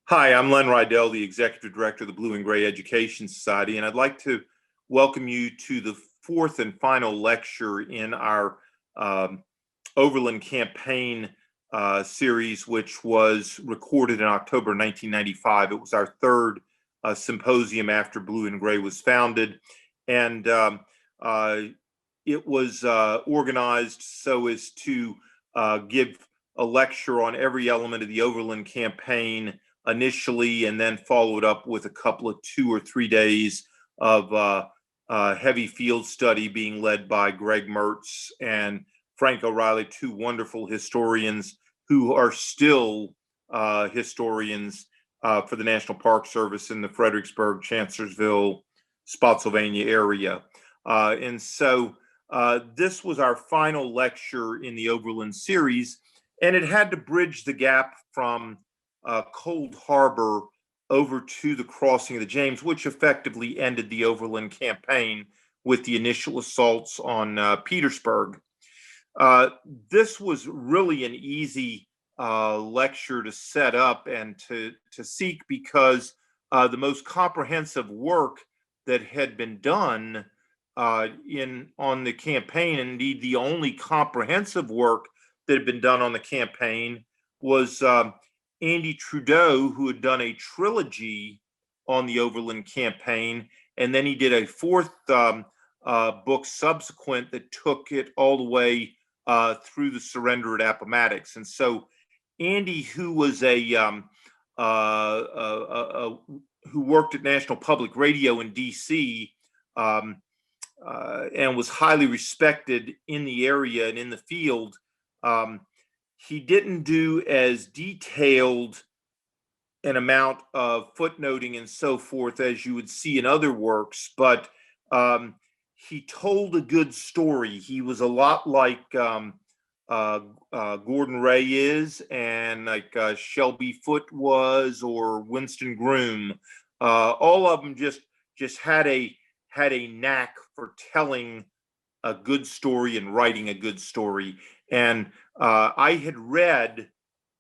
Hi, I'm Len Rydell, the Executive Director of the Blue and Gray Education Society, and I'd like to welcome you to the fourth and final lecture in our Overland Campaign series, which was recorded in October 1995. It was our third symposium after Blue and Gray was founded, and it was organized so as to give a lecture on every element of the Overland Campaign initially, and then followed up with a couple of 2 or 3 days of heavy field study being led by Greg Mertz and Frank O'Reilly, two wonderful historians who are still historians for the National Park Service in the Fredericksburg, Chancellorsville, Spotsylvania area. And so this was our final lecture in the Overland series, and it had to bridge the gap from Cold Harbor over to the crossing of the James, which effectively ended the Overland Campaign with the initial assaults on Petersburg. This was really an easy lecture to set up and to seek, because the most comprehensive work that had been done on the campaign, and indeed the only comprehensive work that had been done on the campaign, was Andy Trudeau, who had done a trilogy on the Overland Campaign, and then he did a fourth book subsequent that took it all the way through the surrender at Appomattox. And so Andy, who was who worked at National Public Radio in DC, and was highly respected in the area and in the field, he didn't do as detailed an amount of footnoting and so forth as you would see in other works, but he told a good story. He was a lot like Gordon Ray is, and like Shelby Foote was, or Winston Groom. All of them just had a knack for telling a good story and writing a good story. And I had read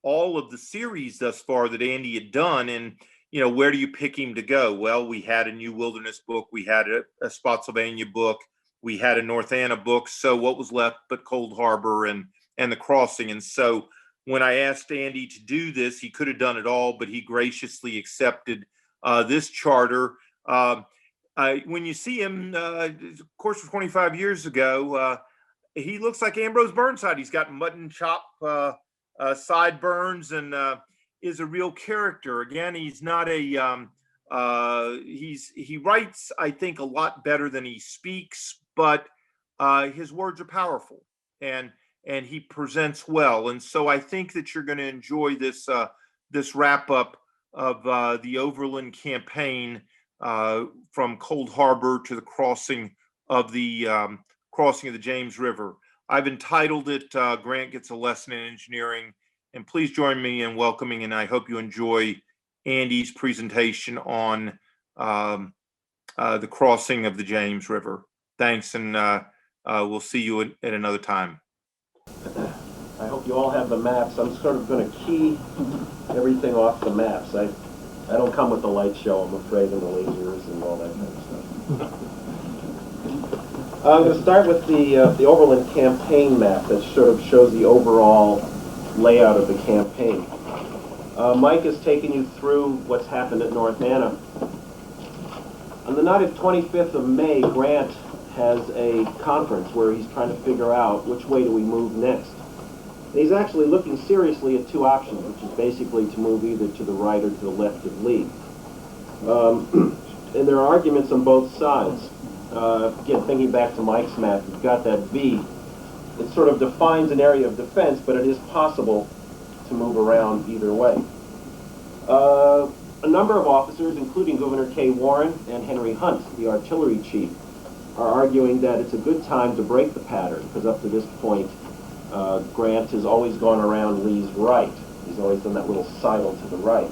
all of the series thus far that Andy had done, and where do you pick him to go? Well, we had a New Wilderness book, we had a Spotsylvania book, we had a North Anna book. So what was left but Cold Harbor and the crossing? And so when I asked Andy to do this, he could have done it all, but he graciously accepted this charter. When you see him, of course, 25 years ago, he looks like Ambrose Burnside. He's got mutton chop sideburns, and is a real character. Again, he's not a he writes, I think, a lot better than he speaks, but his words are powerful, and he presents well. And so I think that you're going to enjoy this this wrap up of the Overland Campaign, from Cold Harbor to the crossing of the James River. I've entitled it Grant Gets a Lesson in Engineering, and please join me in welcoming, and I hope you enjoy Andy's presentation on the crossing of the James River. Thanks, and we'll see you at another time. I hope you all have the maps. I'm sort of going to key everything off the maps. I don't come with the light show, I'm afraid, and the lasers and all that kind of stuff. I'm going to start with the Overland Campaign map that sort of shows the overall layout of the campaign. Mike has taken you through what's happened at North Anna. On the night of 25th of May, Grant has a conference where he's trying to figure out which way do we move next. And he's actually looking seriously at two options, which is basically to move either to the right or to the left of Lee. And there are arguments on both sides. Again, thinking back to Mike's map, you've got that V. It sort of defines an area of defense, but it is possible to move around either way. A number of officers, including Governor K. Warren and Henry Hunt, the artillery chief, are arguing that it's a good time to break the pattern, because up to this point, Grant has always gone around Lee's right. He's always done that little sidle to the right.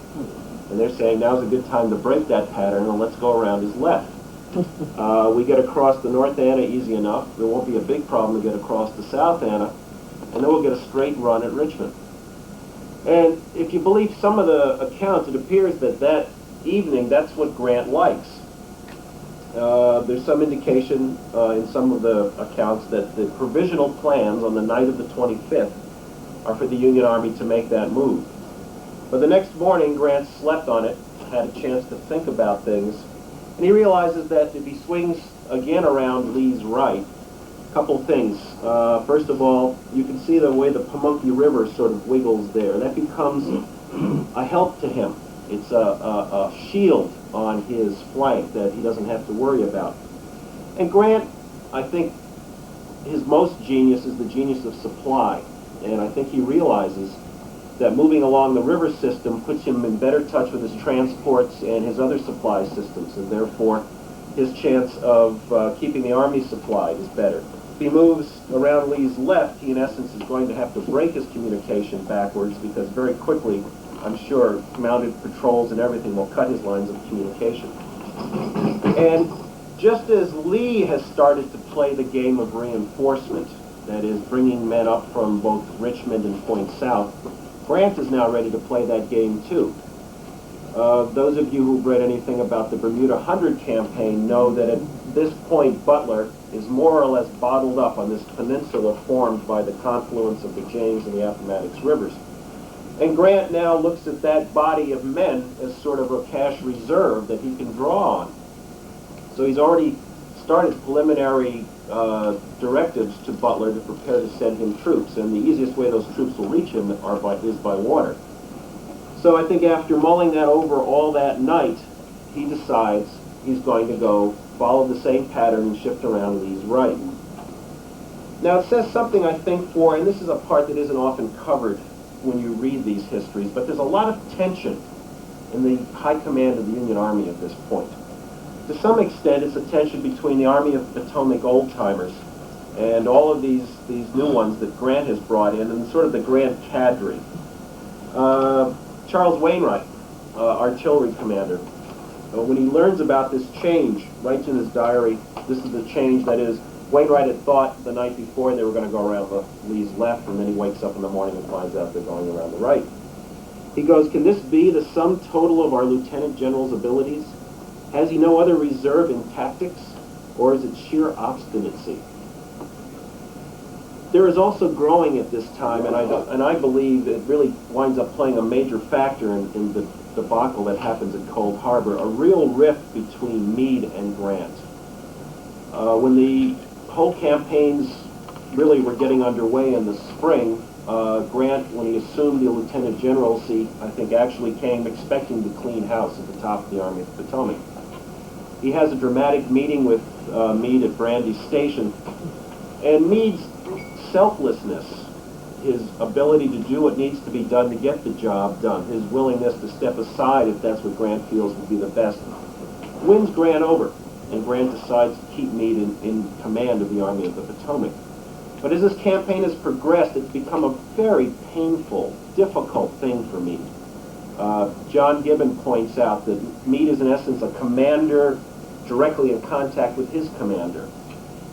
And they're saying now's a good time to break that pattern, and let's go around his left. We get across the North Anna easy enough. There won't be a big problem to get across the South Anna, and then we'll get a straight run at Richmond. And if you believe some of the accounts, it appears that that evening, that's what Grant likes. There's some indication in some of the accounts that the provisional plans on the night of the 25th are for the Union Army to make that move. But the next morning, Grant slept on it, had a chance to think about things, and he realizes that if he swings again around Lee's right, a couple things. First of all, you can see the way the Pamunkey River sort of wiggles there. That becomes a help to him. It's a shield on his flank that he doesn't have to worry about. And Grant, I think his most genius is the genius of supply. And I think he realizes that moving along the river system puts him in better touch with his transports and his other supply systems, and therefore his chance of keeping the army supplied is better. If he moves around Lee's left, he in essence is going to have to break his communication backwards, because very quickly, I'm sure, mounted patrols and everything will cut his lines of communication. And just as Lee has started to play the game of reinforcement, that is, bringing men up from both Richmond and Point South, Grant is now ready to play that game too. Those of you who've read anything about the Bermuda Hundred Campaign know that at this point Butler is more or less bottled up on this peninsula formed by the confluence of the James and the Appomattox rivers. And Grant now looks at that body of men as sort of a cash reserve that he can draw on. So he's already started preliminary directives to Butler to prepare to send him troops, and the easiest way those troops will reach him is by water. So I think after mulling that over all that night, he decides he's going to go follow the same pattern and shift around Lee's right. Now it says something, I think, and this is a part that isn't often covered when you read these histories, but there's a lot of tension in the high command of the Union Army at this point. To some extent, it's a tension between the Army of the Potomac old-timers and all of these new ones that Grant has brought in, and sort of the Grant cadre. Charles Wainwright, artillery commander, when he learns about this change, writes in his diary, this is the change, that is, Wainwright had thought the night before they were going to go around Lee's left, and then he wakes up in the morning and finds out they're going around the right. He goes, can this be the sum total of our lieutenant general's abilities? Has he no other reserve in tactics, or is it sheer obstinacy? There is also growing at this time, and I believe it really winds up playing a major factor in the debacle that happens at Cold Harbor, a real rift between Meade and Grant. When the whole campaigns really were getting underway in the spring, Grant, when he assumed the lieutenant generalcy, I think actually came expecting to clean house at the top of the Army of the Potomac. He has a dramatic meeting with Meade at Brandy Station, and Meade's selflessness, his ability to do what needs to be done to get the job done, his willingness to step aside if that's what Grant feels would be the best, wins Grant over, and Grant decides to keep Meade in command of the Army of the Potomac. But as this campaign has progressed, it's become a very painful, difficult thing for Meade. John Gibbon points out that Meade is in essence a commander directly in contact with his commander.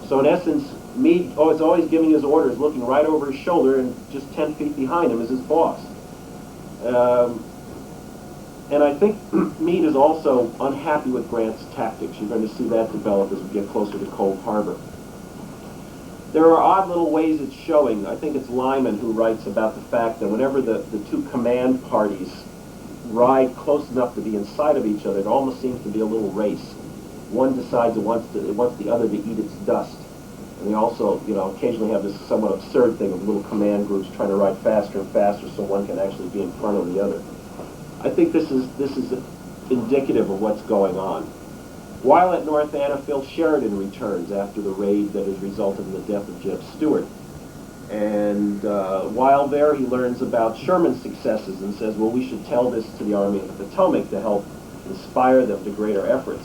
So in essence, Meade is always giving his orders, looking right over his shoulder, and just 10 feet behind him is his boss. And I think Meade is also unhappy with Grant's tactics. You're going to see that develop as we get closer to Cold Harbor. There are odd little ways it's showing. I think it's Lyman who writes about the fact that whenever the two command parties ride close enough to be inside of each other, it almost seems to be a little race. One decides it wants the other to eat its dust. And they also, occasionally have this somewhat absurd thing of little command groups trying to ride faster and faster so one can actually be in front of the other. I think this is indicative of what's going on. While at North Anna, Phil Sheridan returns after the raid that has resulted in the death of Jeb Stuart. And while there, he learns about Sherman's successes and says, well, we should tell this to the Army of the Potomac to help inspire them to greater efforts.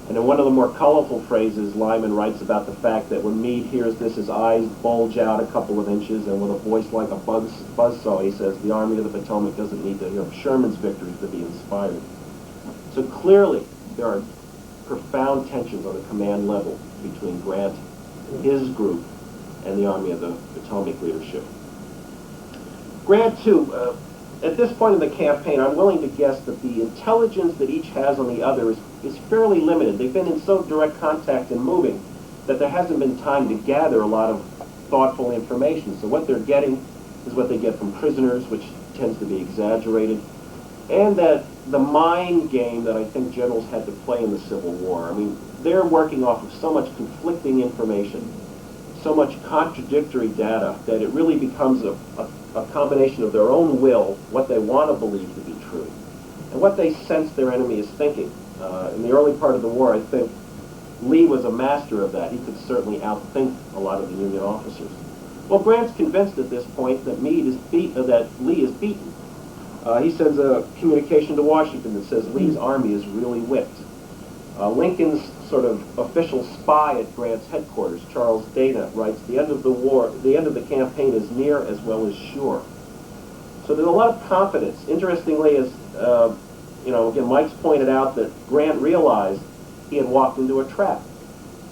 And in one of the more colorful phrases, Lyman writes about the fact that when Meade hears this, his eyes bulge out a couple of inches, and with a voice like a buzzsaw, he says, the Army of the Potomac doesn't need to hear of Sherman's victories to be inspired. So clearly, there are profound tensions on the command level between Grant, his group, and the Army of the Potomac leadership. Grant, too, at this point in the campaign, I'm willing to guess that the intelligence that each has on the other is fairly limited. They've been in so direct contact and moving that there hasn't been time to gather a lot of thoughtful information. So what they're getting is what they get from prisoners, which tends to be exaggerated, and that the mind game that I think generals had to play in the Civil War. I mean, they're working off of so much conflicting information, so much contradictory data, that it really becomes a combination of their own will, what they want to believe to be true, and what they sense their enemy is thinking. In the early part of the war, I think Lee was a master of that. He could certainly outthink a lot of the Union officers. Well, Grant's convinced at this point that Lee is beaten. He sends a communication to Washington that says Lee's army is really whipped. Lincoln's sort of official spy at Grant's headquarters, Charles Dana, writes, the end of the campaign is near as well as sure. So there's a lot of confidence. Interestingly, as again, Mike's pointed out that Grant realized he had walked into a trap.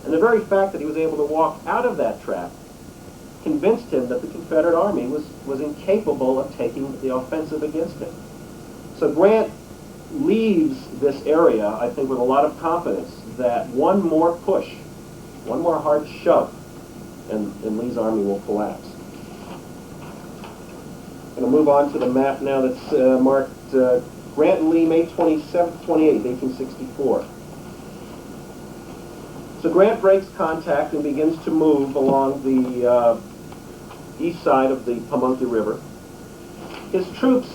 And the very fact that he was able to walk out of that trap convinced him that the Confederate Army was incapable of taking the offensive against him. So Grant leaves this area, I think, with a lot of confidence that one more push, one more hard shove, and Lee's army will collapse. I'm going to move on to the map now that's marked Grant and Lee, May 27th, 28th, 1864. So Grant breaks contact and begins to move along the east side of the Pamunkey River. His troops,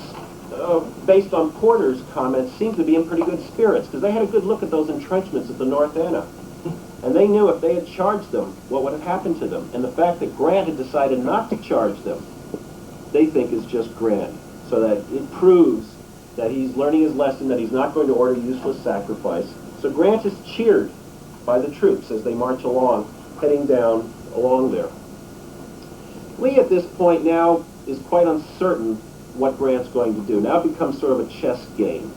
based on Porter's comments, seemed to be in pretty good spirits because they had a good look at those entrenchments at the North Anna. And they knew if they had charged them, what would have happened to them. And the fact that Grant had decided not to charge them, they think is just grand. So that it proves that he's learning his lesson, that he's not going to order useless sacrifice. So Grant is cheered by the troops as they march along, heading down along there. Lee at this point now is quite uncertain what Grant's going to do. Now it becomes sort of a chess game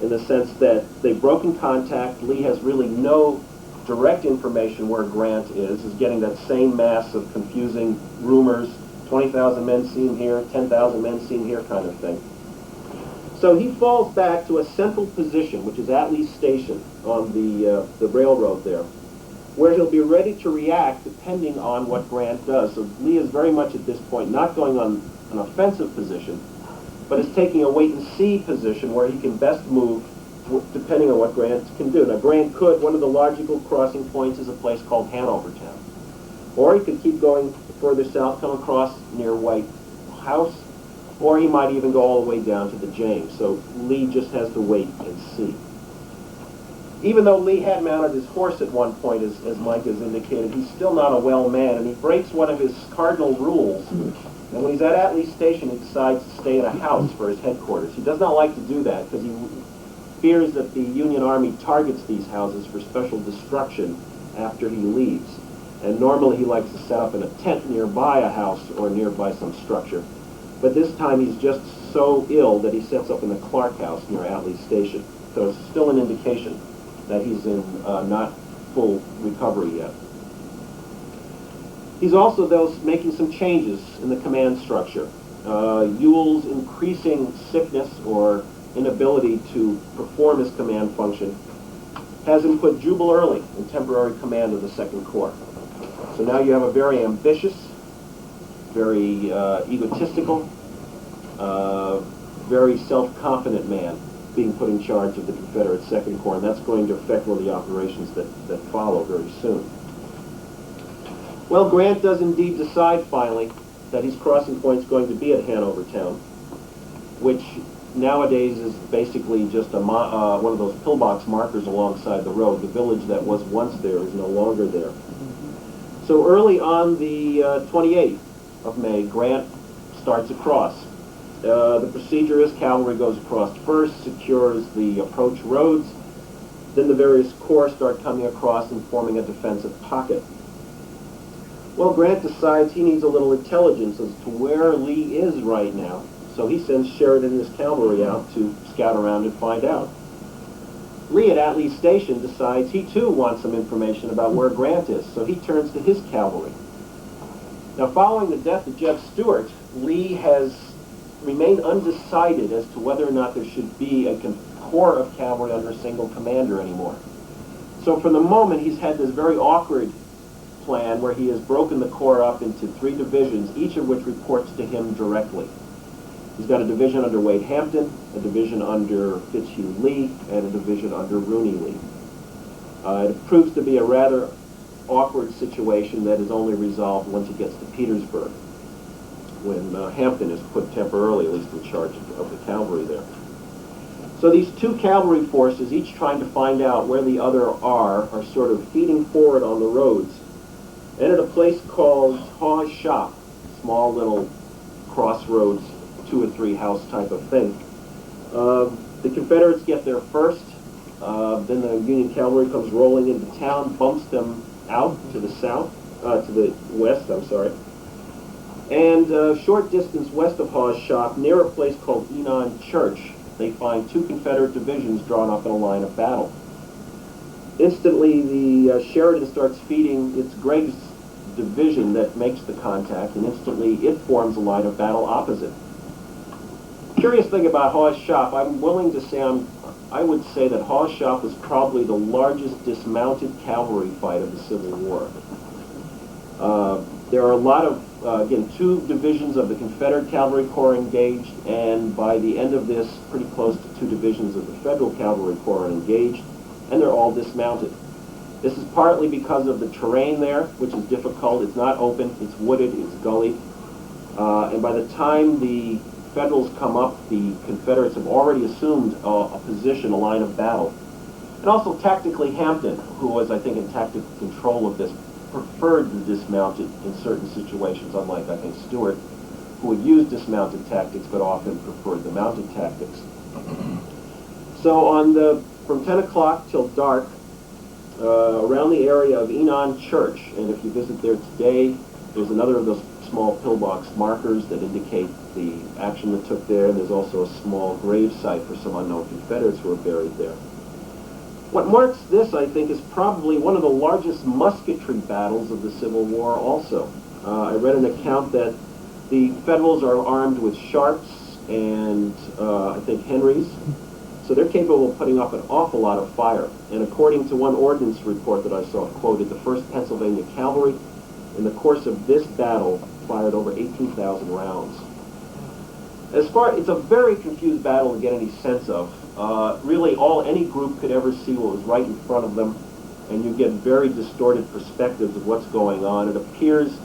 in the sense that they've broken contact. Lee has really no direct information where Grant is getting that same mass of confusing rumors, 20,000 men seen here, 10,000 men seen here kind of thing. So he falls back to a central position, which is Atlee's Station on the railroad there, where he'll be ready to react depending on what Grant does. So Lee is very much at this point not going on an offensive position, but is taking a wait-and-see position where he can best move depending on what Grant can do. Now, Grant could, one of the logical crossing points is a place called Hanovertown. Or he could keep going further south, come across near White House, or he might even go all the way down to the James. So Lee just has to wait and see. Even though Lee had mounted his horse at one point, as Mike has indicated, he's still not a well man, and he breaks one of his cardinal rules. And when he's at Atlee's Station, he decides to stay in a house for his headquarters. He does not like to do that because he fears that the Union Army targets these houses for special destruction after he leaves. And normally he likes to set up in a tent nearby a house or nearby some structure. But this time he's just so ill that he sets up in the Clark House near Atlee's Station. So it's still an indication that he's in not full recovery yet. He's also, though, making some changes in the command structure. Ewell's increasing sickness or inability to perform his command function has him put Jubal Early in temporary command of the Second Corps. So now you have a very ambitious, very egotistical, very self-confident man being put in charge of the Confederate Second Corps, and that's going to affect one of the operations that follow very soon. Well, Grant does indeed decide finally that his crossing point is going to be at Hanovertown, which nowadays is basically just one of those pillbox markers alongside the road. The village that was once there is no longer there. So early on the 28th of May, Grant starts across. The procedure is cavalry goes across first, secures the approach roads, then the various corps start coming across and forming a defensive pocket. Well, Grant decides he needs a little intelligence as to where Lee is right now, so he sends Sheridan and his cavalry out to scout around and find out. Lee at Atlee's Station decides he too wants some information about where Grant is, so he turns to his cavalry. Now, following the death of Jeb Stuart, Lee has remain undecided as to whether or not there should be a corps of cavalry under a single commander anymore. So for the moment, he's had this very awkward plan where he has broken the corps up into 3 divisions, each of which reports to him directly. He's got a division under Wade Hampton, a division under Fitzhugh Lee, and a division under Rooney Lee. It proves to be a rather awkward situation that is only resolved once he gets to Petersburg, when Hampton is put temporarily, at least, in charge of the cavalry there. So these 2 cavalry forces, each trying to find out where the other are sort of feeding forward on the roads. And at a place called Hawes Shop, small little crossroads, 2 or 3 house type of thing. The Confederates get there first. Then the Union cavalry comes rolling into town, bumps them out to the south, to the west, I'm sorry. And a short distance west of Hawes Shop, near a place called Enon Church, they find 2 Confederate divisions drawn up in a line of battle. Instantly, the Sheridan starts feeding its Greg's division that makes the contact, and instantly it forms a line of battle opposite. Curious thing about Hawes Shop, I'm willing to say I would say that Hawes Shop was probably the largest dismounted cavalry fight of the Civil War. There are a lot of, again, 2 divisions of the Confederate Cavalry Corps engaged, and by the end of this, pretty close to 2 divisions of the Federal Cavalry Corps are engaged, and they're all dismounted. This is partly because of the terrain there, which is difficult. It's not open, it's wooded, it's gully. And by the time the Federals come up, the Confederates have already assumed a position, a line of battle. And also tactically, Hampton, who was, I think, in tactical control of this, preferred the dismounted in certain situations, unlike, I think, Stuart, who would use dismounted tactics but often preferred the mounted tactics. So from 10 o'clock till dark, around the area of Enon Church, and if you visit there today, there's another of those small pillbox markers that indicate the action that took there, and there's also a small grave site for some unknown Confederates who are buried there. What marks this, I think, is probably one of the largest musketry battles of the Civil War also. I read an account that the Federals are armed with Sharps and, I think, Henrys, so they're capable of putting up an awful lot of fire. And according to one ordnance report that I saw quoted, the 1st Pennsylvania Cavalry, in the course of this battle, fired over 18,000 rounds. It's a very confused battle to get any sense of. Really, any group could ever see what was right in front of them, and you get very distorted perspectives of what's going on. It appears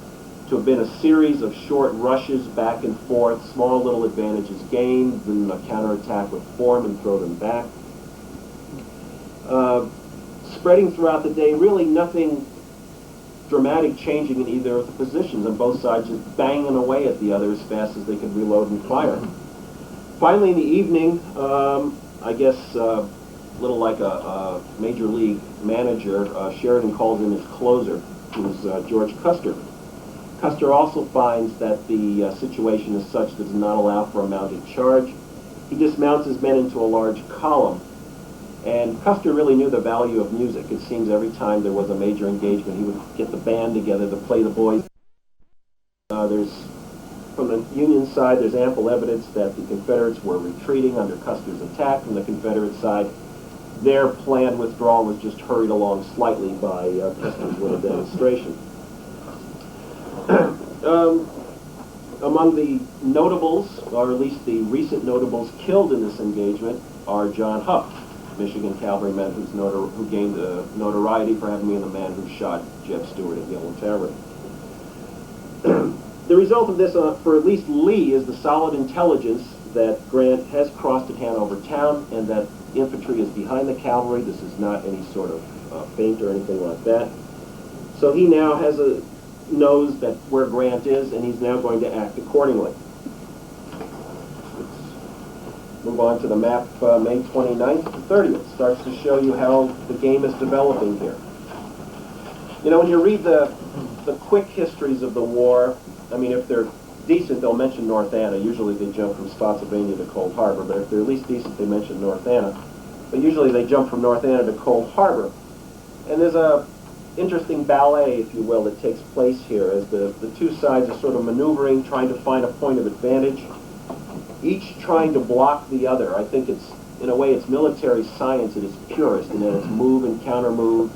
to have been a series of short rushes back and forth, small little advantages gained, then a counterattack would form and throw them back. Spreading throughout the day, really nothing dramatic changing in either of the positions, and both sides just banging away at the other as fast as they could reload and fire. Finally, in the evening, I guess a little like a major league manager, Sheridan calls in his closer, who's George Custer. Custer also finds that the situation is such that does not allow for a mounted charge. He dismounts his men into a large column. And Custer really knew the value of music. It seems every time there was a major engagement, he would get the band together to play the boys. From the Union side, there's ample evidence that the Confederates were retreating under Custer's attack. From the Confederate side, their planned withdrawal was just hurried along slightly by Custer's little demonstration. Among the notables, or at least the recent notables killed in this engagement, are John Huff, Michigan cavalryman who gained notoriety for having been the man who shot Jeb Stuart at Yellow Tavern. The result of this, for at least Lee, is the solid intelligence that Grant has crossed at Hanover Town and that infantry is behind the cavalry. This is not any sort of feint or anything like that. So he now knows that where Grant is, and he's now going to act accordingly. Move on to the map, May 29th to 30th. Starts to show you how the game is developing here. You know, when you read the quick histories of the war, I mean, if they're decent, they'll mention North Anna. Usually they jump from Spotsylvania to Cold Harbor, but if they're at least decent, they mention North Anna. But usually they jump from North Anna to Cold Harbor. And there's a interesting ballet, if you will, that takes place here as the 2 sides are sort of maneuvering, trying to find a point of advantage. each trying to block the other. I think it's, in a way, it's military science at its purest, in that it's move and counter move,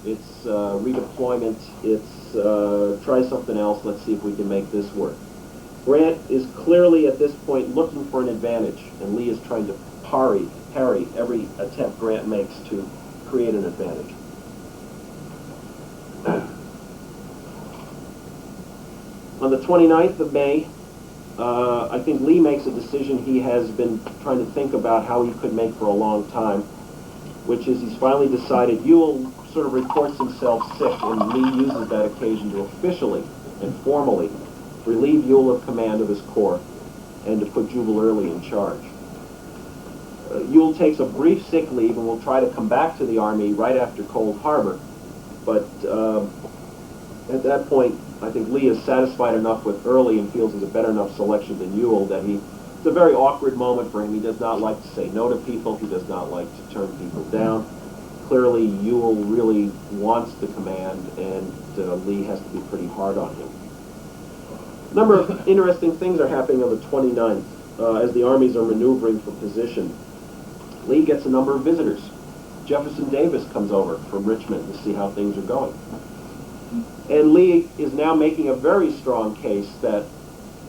it's redeployment, it's try something else, let's see if we can make this work. Grant is clearly at this point looking for an advantage, and Lee is trying to parry every attempt Grant makes to create an advantage. On the 29th of May, I think Lee makes a decision he has been trying to think about how he could make for a long time, which is he's finally decided Ewell sort of reports himself sick, and Lee uses that occasion to officially and formally relieve Ewell of command of his corps and to put Jubal Early in charge. Ewell takes a brief sick leave and will try to come back to the Army right after Cold Harbor, but at that point, I think Lee is satisfied enough with Early and feels he's a better enough selection than Ewell that it's a very awkward moment for him. He does not like to say no to people. He does not like to turn people down. Clearly, Ewell really wants the command, and Lee has to be pretty hard on him. A number of interesting things are happening on the 29th as the armies are maneuvering for position. Lee gets a number of visitors. Jefferson Davis comes over from Richmond to see how things are going. And Lee is now making a very strong case that,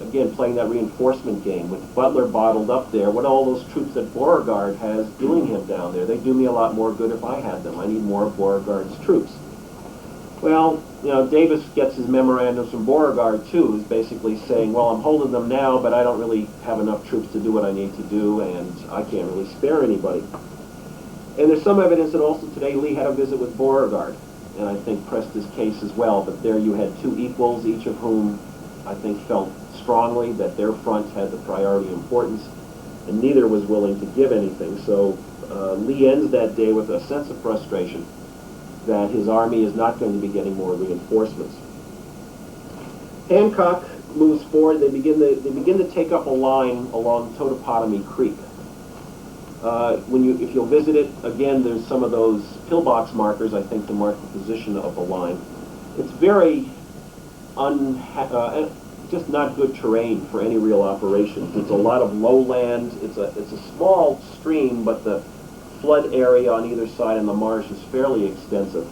again, playing that reinforcement game with Butler bottled up there, what all those troops that Beauregard has doing him down there, they do me a lot more good if I had them. I need more of Beauregard's troops. Well, you know, Davis gets his memorandums from Beauregard, too, who's basically saying, well, I'm holding them now, but I don't really have enough troops to do what I need to do, and I can't really spare anybody. And there's some evidence that also today Lee had a visit with Beauregard, and I think pressed his case as well. But there you had two equals, each of whom I think felt strongly that their front had the priority importance, and neither was willing to give anything. So Lee ends that day with a sense of frustration that his army is not going to be getting more reinforcements. Hancock moves forward. They begin to take up a line along Totopotomoy Creek. If you'll visit it, again, there's some of those pillbox markers, I think, to mark the position of the line. It's very just not good terrain for any real operations. It's a lot of lowland. It's a small stream, but the flood area on either side in the marsh is fairly extensive.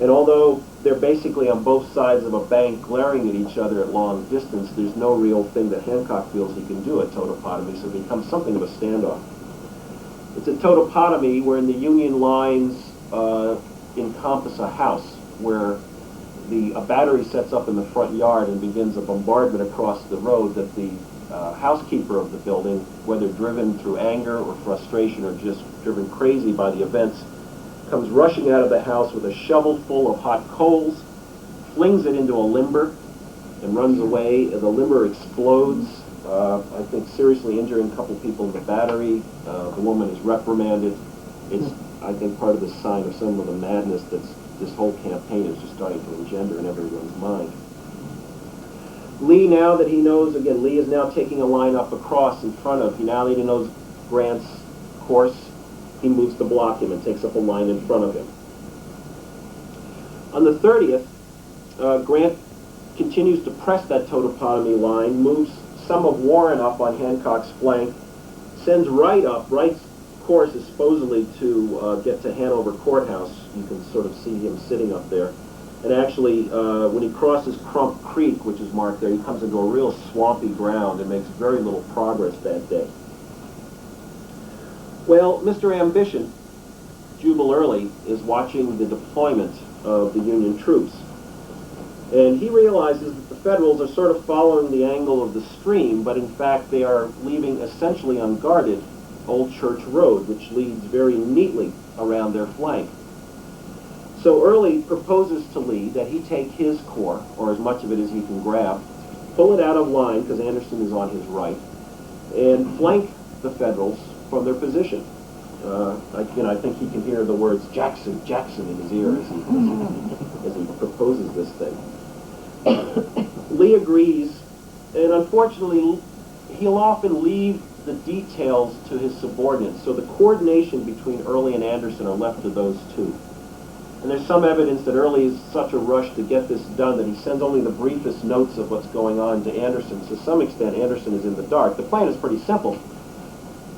And although they're basically on both sides of a bank glaring at each other at long distance, there's no real thing that Hancock feels he can do at Totopotomoy, so it becomes something of a standoff. It's at Totopotomoy where the Union lines encompass a house where a battery sets up in the front yard and begins a bombardment across the road that the housekeeper of the building, whether driven through anger or frustration or just driven crazy by the events, comes rushing out of the house with a shovel full of hot coals, flings it into a limber, and runs away. The limber explodes, I think seriously injuring a couple people in the battery. The woman is reprimanded. It's, I think, part of the sign of some of the madness that this whole campaign is just starting to engender in everyone's mind. Lee, now that he knows, again, Lee is now taking a line up across in front of, now that he knows Grant's course, he moves to block him and takes up a line in front of him. On the 30th, Grant continues to press that Totopotomoy line, moves some of Warren up on Hancock's flank, sends Wright's course is supposedly to get to Hanover Courthouse. You can sort of see him sitting up there. And actually, when he crosses Crump Creek, which is marked there, he comes into a real swampy ground and makes very little progress that day. Well, Mr. Ambition, Jubal Early, is watching the deployment of the Union troops. And he realizes that the Federals are sort of following the angle of the stream, but in fact they are leaving essentially unguarded Old Church Road, which leads very neatly around their flank. So Early proposes to Lee that he take his corps, or as much of it as he can grab, pull it out of line, because Anderson is on his right, and flank the Federals from their position. I think he can hear the words Jackson, Jackson in his ear as he proposes this thing. Lee agrees, and unfortunately, he'll often leave the details to his subordinates, so the coordination between Early and Anderson are left to those two. And there's some evidence that Early is such a rush to get this done that he sends only the briefest notes of what's going on to Anderson. So to some extent, Anderson is in the dark. The plan is pretty simple.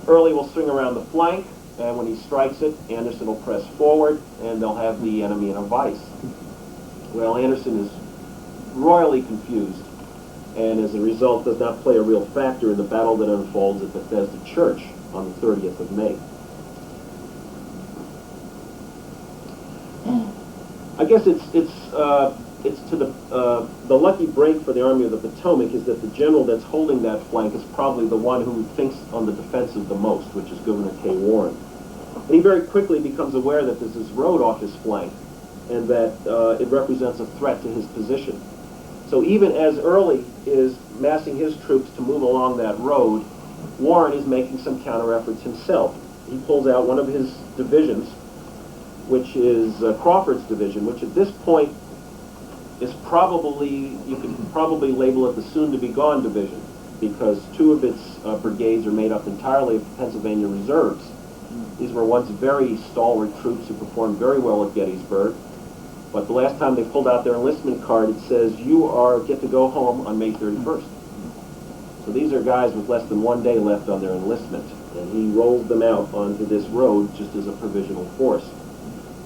Early will swing around the flank, and when he strikes it, Anderson will press forward, and they'll have the enemy in a vice. Well, Anderson is royally confused, and as a result does not play a real factor in the battle that unfolds at Bethesda Church on the 30th of May. I guess it's to the lucky break for the Army of the Potomac is that the general that's holding that flank is probably the one who thinks on the defensive the most, which is Governor K. Warren. And he very quickly becomes aware that there's this road off his flank and that it represents a threat to his position. So even as Early is massing his troops to move along that road, Warren is making some counter efforts himself. He pulls out one of his divisions, which is Crawford's division, which at this point is probably, you could probably label it the soon-to-be-gone division, because two of its brigades are made up entirely of Pennsylvania reserves. These were once very stalwart troops who performed very well at Gettysburg, but the last time they pulled out their enlistment card, it says, you get to go home on May 31st. So these are guys with less than 1 day left on their enlistment, and he rolls them out onto this road just as a provisional force.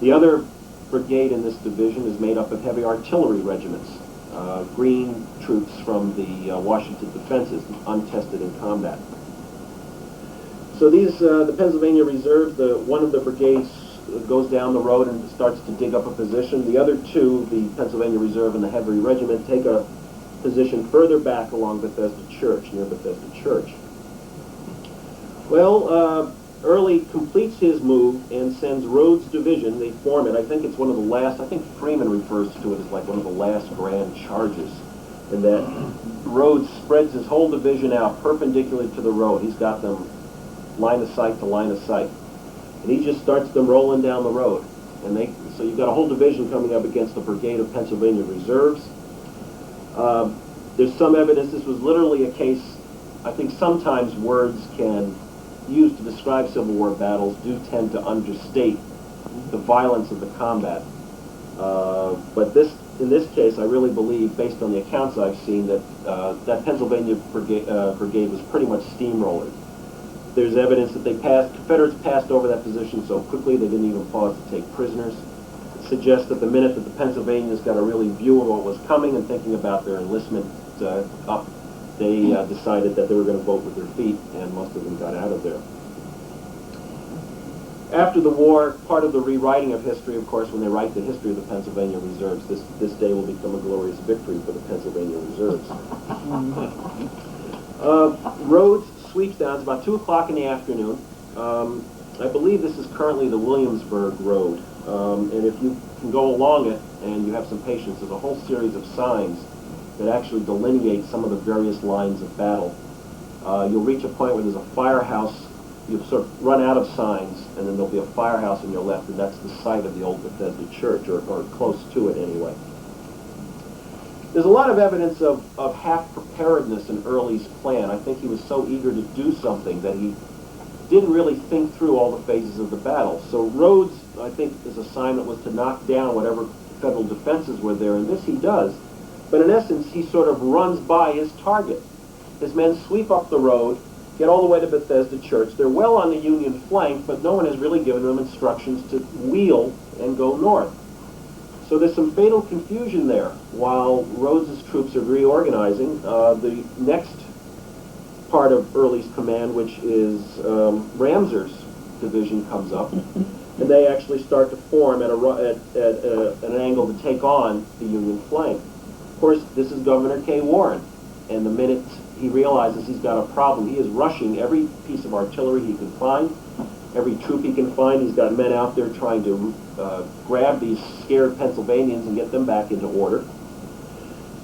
The other brigade in this division is made up of heavy artillery regiments, green troops from the Washington defenses, untested in combat. So these, the Pennsylvania Reserves, one of the brigades goes down the road and starts to dig up a position. The other two, the Pennsylvania Reserve and the Heavy Regiment, take a position further back along Bethesda Church, near Bethesda Church. Well, Early completes his move and sends Rhodes' division. They form it. I think it's one of the last, I think Freeman refers to it as like one of the last grand charges, in that Rhodes spreads his whole division out perpendicular to the road. He's got them line of sight to line of sight. And he just starts them rolling down the road. And so you've got a whole division coming up against a brigade of Pennsylvania Reserves. There's some evidence this was literally a case, I think sometimes words used to describe Civil War battles do tend to understate the violence of the combat. But in this case, I really believe, based on the accounts I've seen, that that Pennsylvania brigade was pretty much steamrollered. There's evidence that Confederates passed over that position so quickly they didn't even pause to take prisoners. It suggests that the minute that the Pennsylvanians got a really view of what was coming and thinking about their enlistment up, they decided that they were going to vote with their feet, and most of them got out of there. After the war, part of the rewriting of history, of course, when they write the history of the Pennsylvania Reserves, this day will become a glorious victory for the Pennsylvania Reserves. Rhodes sweeps down. It's about 2 o'clock in the afternoon. I believe this is currently the Williamsburg Road. And if you can go along it and you have some patience, there's a whole series of signs that actually delineate some of the various lines of battle. You'll reach a point where there's a firehouse. You'll sort of run out of signs, and then there'll be a firehouse on your left, and that's the site of the old Bethesda Church, or close to it anyway. There's a lot of evidence of half-preparedness in Early's plan. I think he was so eager to do something that he didn't really think through all the phases of the battle. So Rhodes, I think, his assignment was to knock down whatever federal defenses were there, and this he does. But in essence, he sort of runs by his target. His men sweep up the road, get all the way to Bethesda Church. They're well on the Union flank, but no one has really given them instructions to wheel and go north. So there's some fatal confusion there. While Rhodes' troops are reorganizing, the next part of Early's command, which is Ramser's division, comes up, and they actually start to form at an angle to take on the Union flank. Of course, this is Governor K. Warren, and the minute he realizes he's got a problem, he is rushing every piece of artillery he can find, every troop he can find. He's got men out there trying to grab these scared Pennsylvanians and get them back into order.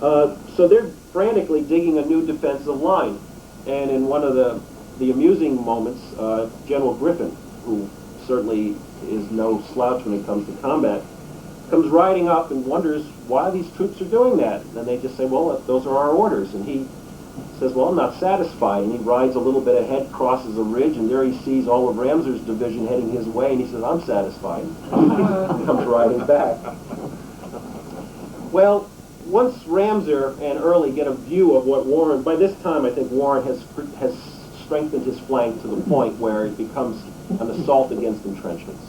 So they're frantically digging a new defensive line. And in one of the amusing moments, General Griffin, who certainly is no slouch when it comes to combat, comes riding up and wonders why these troops are doing that. And they just say, well, those are our orders. And he Says, well, I'm not satisfied, and he rides a little bit ahead, crosses a ridge, and there he sees all of Ramser's division heading his way, and he says, I'm satisfied. He comes riding back. Well, once Ramser and Early get a view of what Warren, by this time I think Warren has strengthened his flank to the point where it becomes an assault against entrenchments.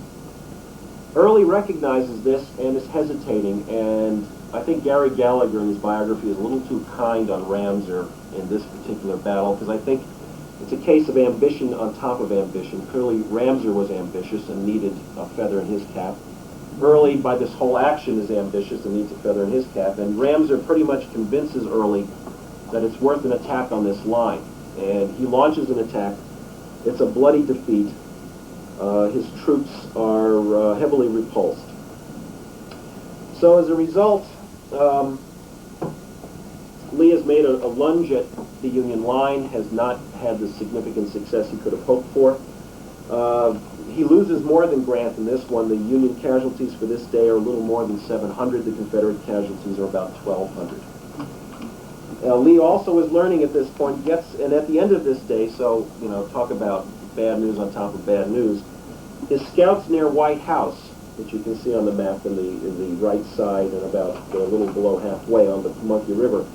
Early recognizes this and is hesitating, and I think Gary Gallagher in his biography is a little too kind on Ramser in this particular battle, because I think it's a case of ambition on top of ambition. Clearly, Ramser was ambitious and needed a feather in his cap. Early, by this whole action, is ambitious and needs a feather in his cap, and Ramser pretty much convinces Early that it's worth an attack on this line. And he launches an attack. It's a bloody defeat. His troops are heavily repulsed. So as a result, Lee has made a lunge at the Union line, has not had the significant success he could have hoped for. He loses more than Grant in this one. The Union casualties for this day are a little more than 700. The Confederate casualties are about 1,200. Lee also is learning at this point, and at the end of this day, so, talk about bad news on top of bad news, his scouts near White House, which you can see on the map in the right side and about a little below halfway on the Pamunkey River,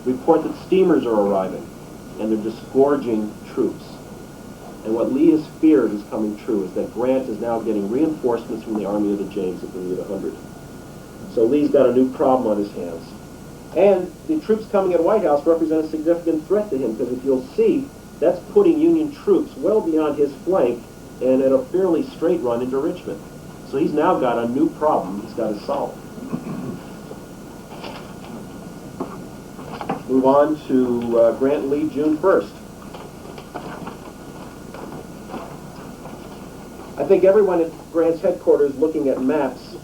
report that steamers are arriving, and they're disgorging troops. And what Lee has feared is coming true, is that Grant is now getting reinforcements from the Army of the James at the Lead 100. So Lee's got a new problem on his hands. And the troops coming at White House represent a significant threat to him, because if you'll see, that's putting Union troops well beyond his flank and at a fairly straight run into Richmond. So he's now got a new problem he's got to solve. Move on to Grant and Lee, June 1st. I think everyone at Grant's headquarters looking at maps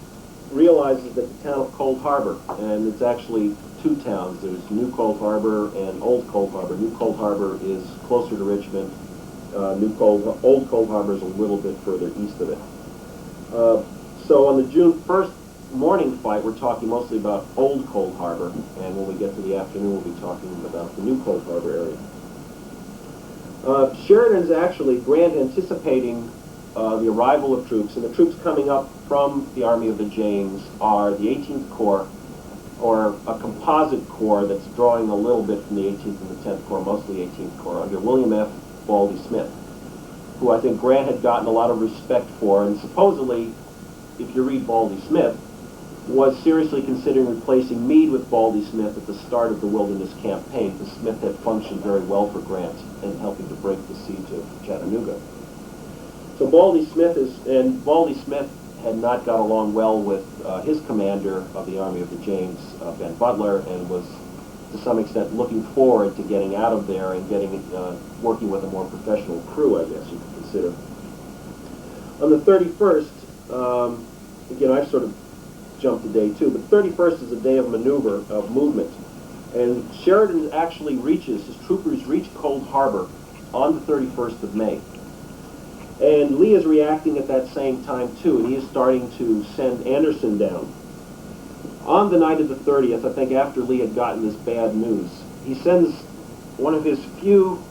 realizes that the town of Cold Harbor, and it's actually two towns. There's New Cold Harbor and Old Cold Harbor. New Cold Harbor is closer to Richmond. Old Cold Harbor is a little bit further east of it. So on the June 1st morning fight, we're talking mostly about Old Cold Harbor, and when we get to the afternoon, we'll be talking about the New Cold Harbor area. Sheridan's actually, Grant anticipating the arrival of troops, and the troops coming up from the Army of the James are the 18th Corps, or a composite corps that's drawing a little bit from the 18th and the 10th Corps, mostly 18th Corps, under William F. Baldy Smith, who I think Grant had gotten a lot of respect for, and supposedly, if you read Baldy Smith, was seriously considering replacing Meade with Baldy Smith at the start of the Wilderness Campaign, because Smith had functioned very well for Grant in helping to break the siege of Chattanooga. So Baldy Smith had not got along well with his commander of the Army of the James, Ben Butler, and was to some extent looking forward to getting out of there and working with a more professional crew, I guess you could consider. On the 31st, again, I've sort of jumped a day too, but 31st is a day of movement. And Sheridan actually his troopers reach Cold Harbor on the 31st of May. And Lee is reacting at that same time too, and he is starting to send Anderson down. On the night of the 30th, I think after Lee had gotten this bad news, he sends one of his few,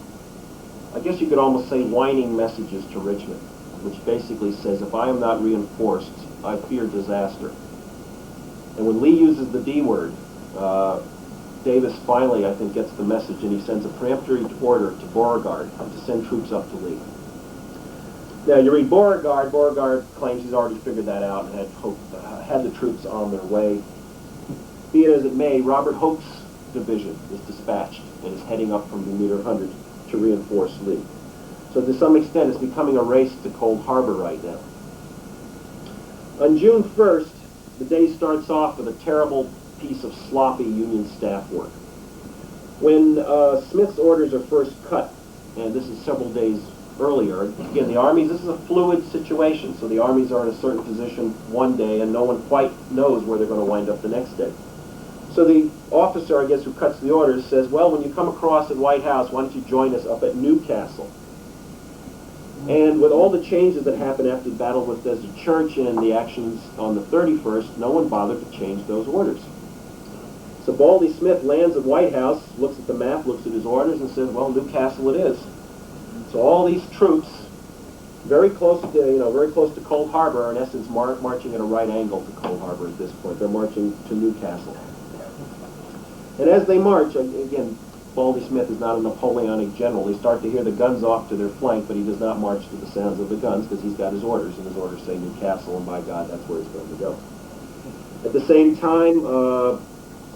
I guess you could almost say, whining messages to Richmond, which basically says, if I am not reinforced, I fear disaster. And when Lee uses the D word, Davis finally, I think, gets the message, and he sends a peremptory order to Beauregard to send troops up to Lee. Now, you read Beauregard claims he's already figured that out and had the troops on their way. Be it as it may, Robert Hoke's division is dispatched and is heading up from the Meade 100 to reinforce Lee. So to some extent, it's becoming a race to Cold Harbor right now. On June 1st, the day starts off with a terrible piece of sloppy Union staff work. When Smith's orders are first cut, and this is several days earlier, again, this is a fluid situation, so the armies are in a certain position one day and no one quite knows where they're going to wind up the next day. So the officer, I guess, who cuts the orders says, well, when you come across at White House, why don't you join us up at Newcastle? And with all the changes that happened after the Battle with Desert Church and the actions on the 31st, no one bothered to change those orders. So So Baldy Smith lands at White House, looks at the map, looks at his orders, and says, well, Newcastle it is. So all these troops, very close to Cold Harbor, are in essence marching at a right angle to Cold Harbor at this point. They're marching to Newcastle. And as they march, again, Baldy Smith is not a Napoleonic general. They start to hear the guns off to their flank, but he does not march to the sounds of the guns because he's got his orders, and his orders say Newcastle, and by God, that's where he's going to go. At the same time,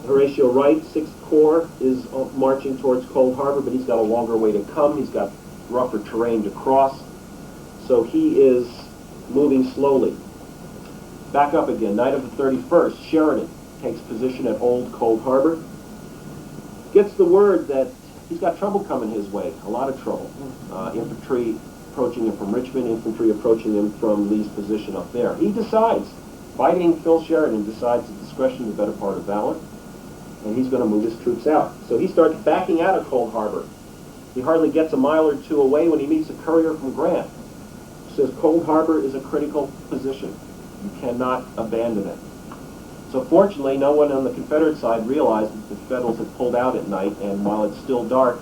Horatio Wright, 6th Corps, is marching towards Cold Harbor, but he's got a longer way to come. He's got rougher terrain to cross, so he is moving slowly. Back up again, night of the 31st, Sheridan takes position at Old Cold Harbor. Gets the word that he's got trouble coming his way, a lot of trouble. Infantry approaching him from Richmond, infantry approaching him from Lee's position up there. He decides, fighting Phil Sheridan, decides that discretion is the better part of valor, and he's going to move his troops out. So he starts backing out of Cold Harbor. He hardly gets a mile or two away when he meets a courier from Grant. He says, Cold Harbor is a critical position. You cannot abandon it. So fortunately, no one on the Confederate side realized that the Federals had pulled out at night, and while it's still dark,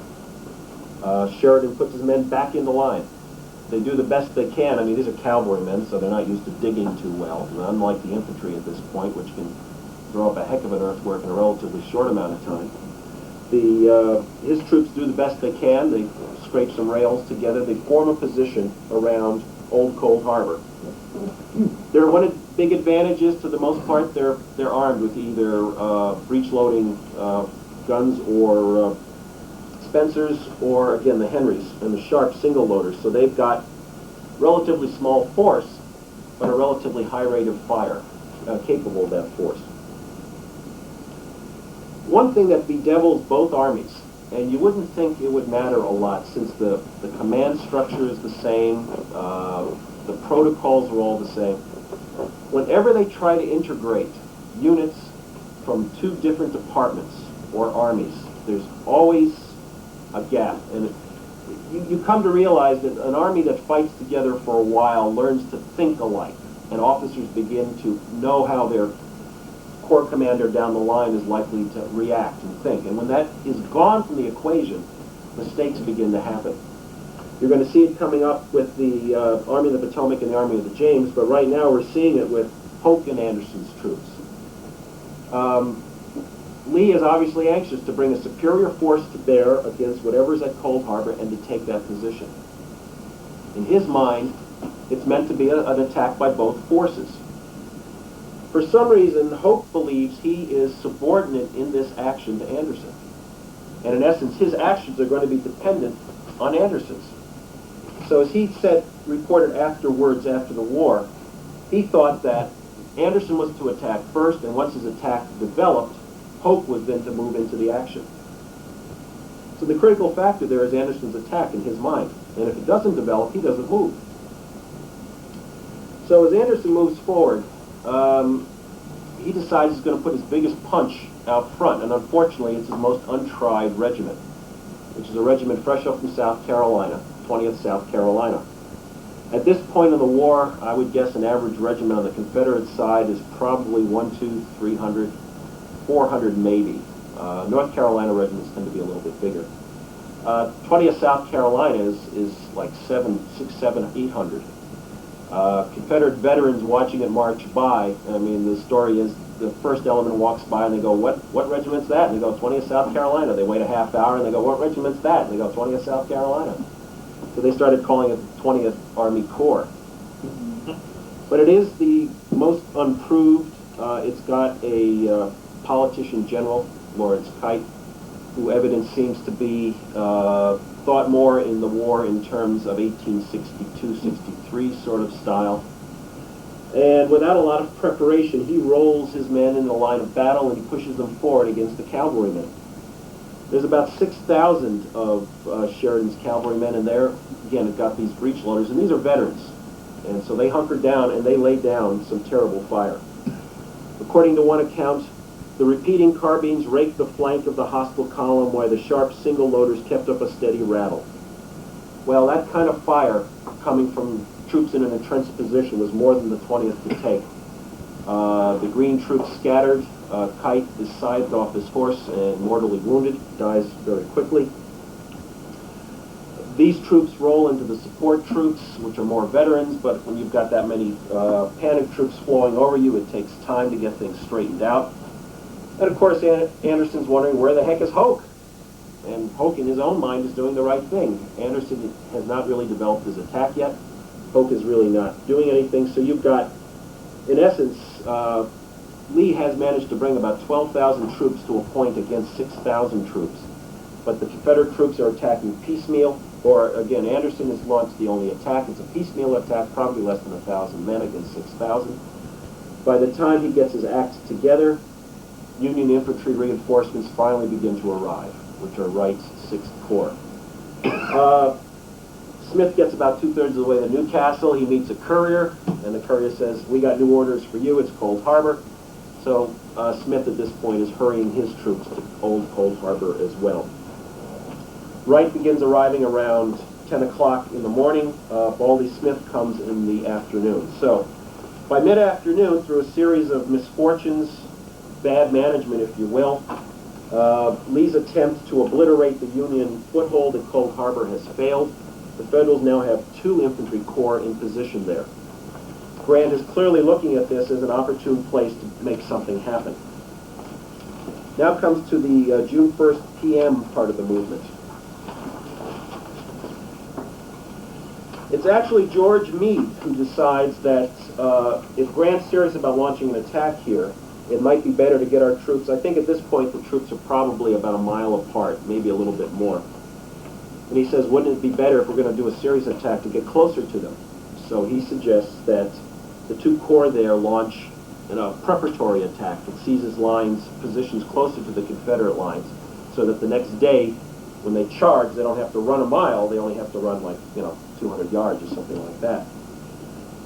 Sheridan puts his men back into line. They do the best they can. I mean, these are cavalrymen, so they're not used to digging too well, unlike the infantry at this point, which can throw up a heck of an earthwork in a relatively short amount of time. His troops do the best they can. They scrape some rails together. They form a position around Old Cold Harbor. One of the big advantages, to the most part, they're armed with either breech-loading guns or Spencers, or again the Henrys and the Sharp single loaders. So they've got relatively small force, but a relatively high rate of fire, capable of that force. One thing that bedevils both armies, and you wouldn't think it would matter a lot since the command structure is the same, the protocols are all the same. Whenever they try to integrate units from two different departments or armies, there's always a gap. And you come to realize that an army that fights together for a while learns to think alike, and officers begin to know how their corps commander down the line is likely to react and think. And when that is gone from the equation, mistakes begin to happen. You're going to see it coming up with the Army of the Potomac and the Army of the James, but right now we're seeing it with Polk and Anderson's troops. Lee is obviously anxious to bring a superior force to bear against whatever's at Cold Harbor and to take that position. In his mind, it's meant to be an attack by both forces. For some reason, Hope believes he is subordinate in this action to Anderson. And in essence, his actions are going to be dependent on Anderson's. So as he reported afterwards after the war, he thought that Anderson was to attack first, and once his attack developed, Hope was then to move into the action. So the critical factor there is Anderson's attack in his mind. And if it doesn't develop, he doesn't move. So as Anderson moves forward, he decides he's going to put his biggest punch out front. And unfortunately, it's his most untried regiment, which is a regiment fresh up from South Carolina, 20th South Carolina. At this point in the war, I would guess an average regiment on the Confederate side is probably 100, 200, 300, 400 maybe. North Carolina regiments tend to be a little bit bigger. 20th South Carolina is like 600, 700, 800. Confederate veterans watching it march by, I mean, the story is the first element walks by and they go, what regiment's that? And they go, 20th South Carolina. They wait a half hour and they go, what regiment's that? And they go, 20th South Carolina. So they started calling it the 20th Army Corps. But it is the most unproved. It's got a politician general, Lawrence Kite, who evidence seems to be thought more in the war in terms of 1862-63 sort of style. And without a lot of preparation, he rolls his men in the line of battle and he pushes them forward against the cavalrymen. There's about 6,000 of Sheridan's cavalrymen, and they're, again, have got these breech loaders, and these are veterans. And so they hunkered down and they laid down some terrible fire. According to one account, the repeating carbines raked the flank of the hostile column while the sharp single loaders kept up a steady rattle. Well, that kind of fire coming from troops in an entrenched position was more than the 20th could take. The green troops scattered. Kite is scythed off his horse and mortally wounded, dies very quickly. These troops roll into the support troops, which are more veterans, but when you've got that many panic troops flowing over you, it takes time to get things straightened out. And of course, Anderson's wondering, where the heck is Hoke? And Hoke, in his own mind, is doing the right thing. Anderson has not really developed his attack yet. Hoke is really not doing anything. So you've got, in essence, Lee has managed to bring about 12,000 troops to a point against 6,000 troops. But the Confederate troops are attacking piecemeal. Or, again, Anderson has launched the only attack. It's a piecemeal attack, probably less than 1,000 men against 6,000. By the time he gets his act together, Union infantry reinforcements finally begin to arrive, which are Wright's 6th Corps. Smith gets about 2/3 of the way to Newcastle. He meets a courier, and the courier says, "We got new orders for you. It's Cold Harbor." So Smith at this point is hurrying his troops to Old Cold Harbor as well. Wright begins arriving around 10 o'clock in the morning. Baldy Smith comes in the afternoon. So by mid-afternoon, through a series of misfortunes, bad management, if you will, Lee's attempt to obliterate the Union foothold at Cold Harbor has failed. The Federals now have 2 infantry corps in position there. Grant is clearly looking at this as an opportune place to make something happen. Now comes to the June 1st p.m. part of the movement. It's actually George Meade who decides that if Grant's serious about launching an attack here, it might be better to get our troops. I think at this point the troops are probably about a mile apart, maybe a little bit more. And he says, wouldn't it be better if we're going to do a serious attack to get closer to them? So he suggests that the 2 corps there launch a preparatory attack that seizes lines, positions closer to the Confederate lines, so that the next day, when they charge, they don't have to run a mile, they only have to run 200 yards or something like that.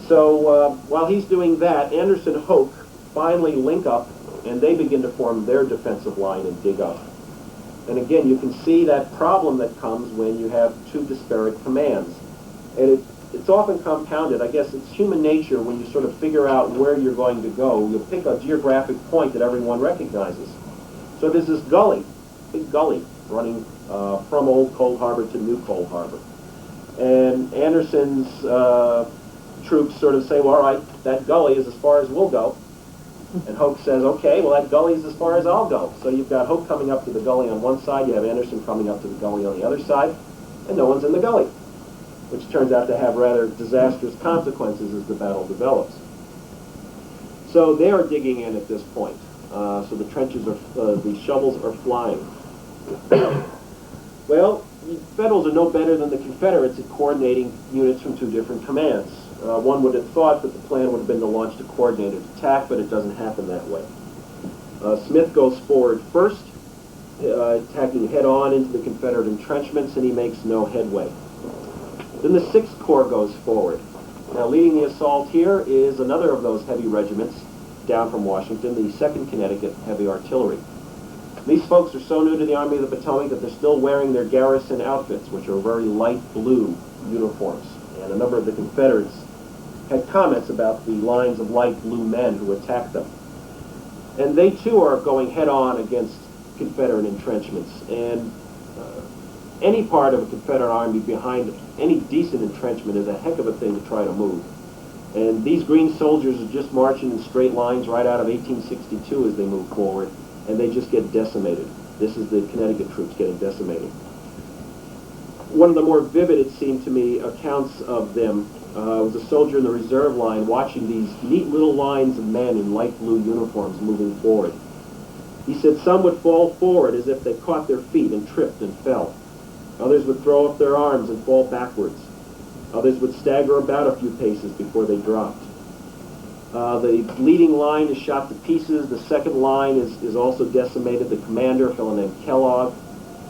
So while he's doing that, Anderson and Hoke finally link up, and they begin to form their defensive line and dig up. And again, you can see that problem that comes when you have 2 disparate commands. And it's often compounded. I guess it's human nature when you sort of figure out where you're going to go. You'll pick a geographic point that everyone recognizes. So there's this gully, big gully, running from Old Cold Harbor to New Cold Harbor. And Anderson's troops sort of say, well, all right, that gully is as far as we'll go. And Hoke says, okay, well, that gully is as far as I'll go. So you've got Hoke coming up to the gully on one side, you have Anderson coming up to the gully on the other side, and no one's in the gully, which turns out to have rather disastrous consequences as the battle develops. So they are digging in at this point. So the trenches are, the shovels are flying. Well, the Federals are no better than the Confederates at coordinating units from 2 different commands. One would have thought that the plan would have been to launch a coordinated attack, but it doesn't happen that way. Smith goes forward first, attacking head-on into the Confederate entrenchments, and he makes no headway. Then the 6th Corps goes forward. Now, leading the assault here is another of those heavy regiments down from Washington, the 2nd Connecticut Heavy Artillery. These folks are so new to the Army of the Potomac that they're still wearing their garrison outfits, which are very light blue uniforms. And a number of the Confederates had comments about the lines of light blue men who attacked them. And they too are going head-on against Confederate entrenchments. And any part of a Confederate army behind any decent entrenchment is a heck of a thing to try to move. And these green soldiers are just marching in straight lines right out of 1862 as they move forward, and they just get decimated. This is the Connecticut troops getting decimated. One of the more vivid, it seemed to me, accounts of them was a soldier in the reserve line watching these neat little lines of men in light blue uniforms moving forward. He said some would fall forward as if they caught their feet and tripped and fell. Others would throw up their arms and fall backwards. Others would stagger about a few paces before they dropped. The leading line is shot to pieces. The 2nd line is also decimated. The commander, a fellow named Kellogg.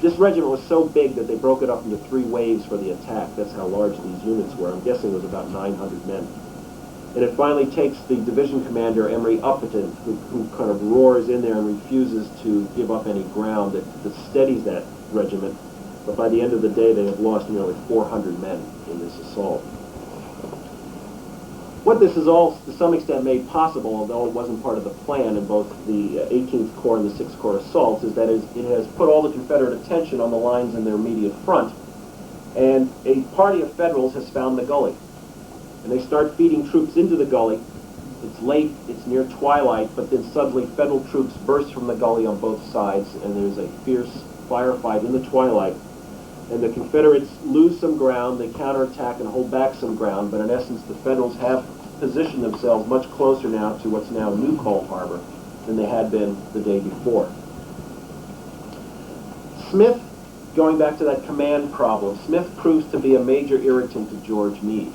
This regiment was so big that they broke it up into 3 waves for the attack. That's how large these units were. I'm guessing it was about 900 men. And it finally takes the division commander, Emory Upton, who kind of roars in there and refuses to give up any ground that steadies that regiment. But by the end of the day, they have lost nearly 400 men in this assault. What this is all, to some extent, made possible, although it wasn't part of the plan in both the 18th Corps and the 6th Corps assaults, is that it has put all the Confederate attention on the lines in their immediate front, and a party of Federals has found the gully. And they start feeding troops into the gully. It's late, it's near twilight, but then suddenly Federal troops burst from the gully on both sides, and there's a fierce firefight in the twilight. And the Confederates lose some ground, they counterattack and hold back some ground, but in essence the Federals have positioned themselves much closer now to what's now New Cold Harbor than they had been the day before. Smith, going back to that command problem, Smith proves to be a major irritant to George Meade.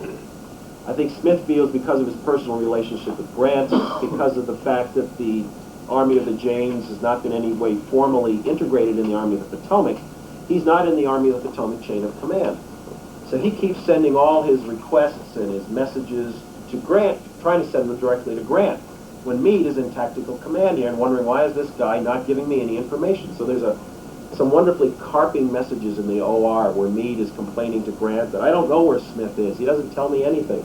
I think Smith feels, because of his personal relationship with Grant, because of the fact that the Army of the James has not been in any way formally integrated in the Army of the Potomac, he's not in the Army of the Potomac chain of command. So he keeps sending all his requests and his messages to Grant, trying to send them directly to Grant, when Meade is in tactical command here and wondering, why is this guy not giving me any information? So there's some wonderfully carping messages in the OR where Meade is complaining to Grant that I don't know where Smith is. He doesn't tell me anything.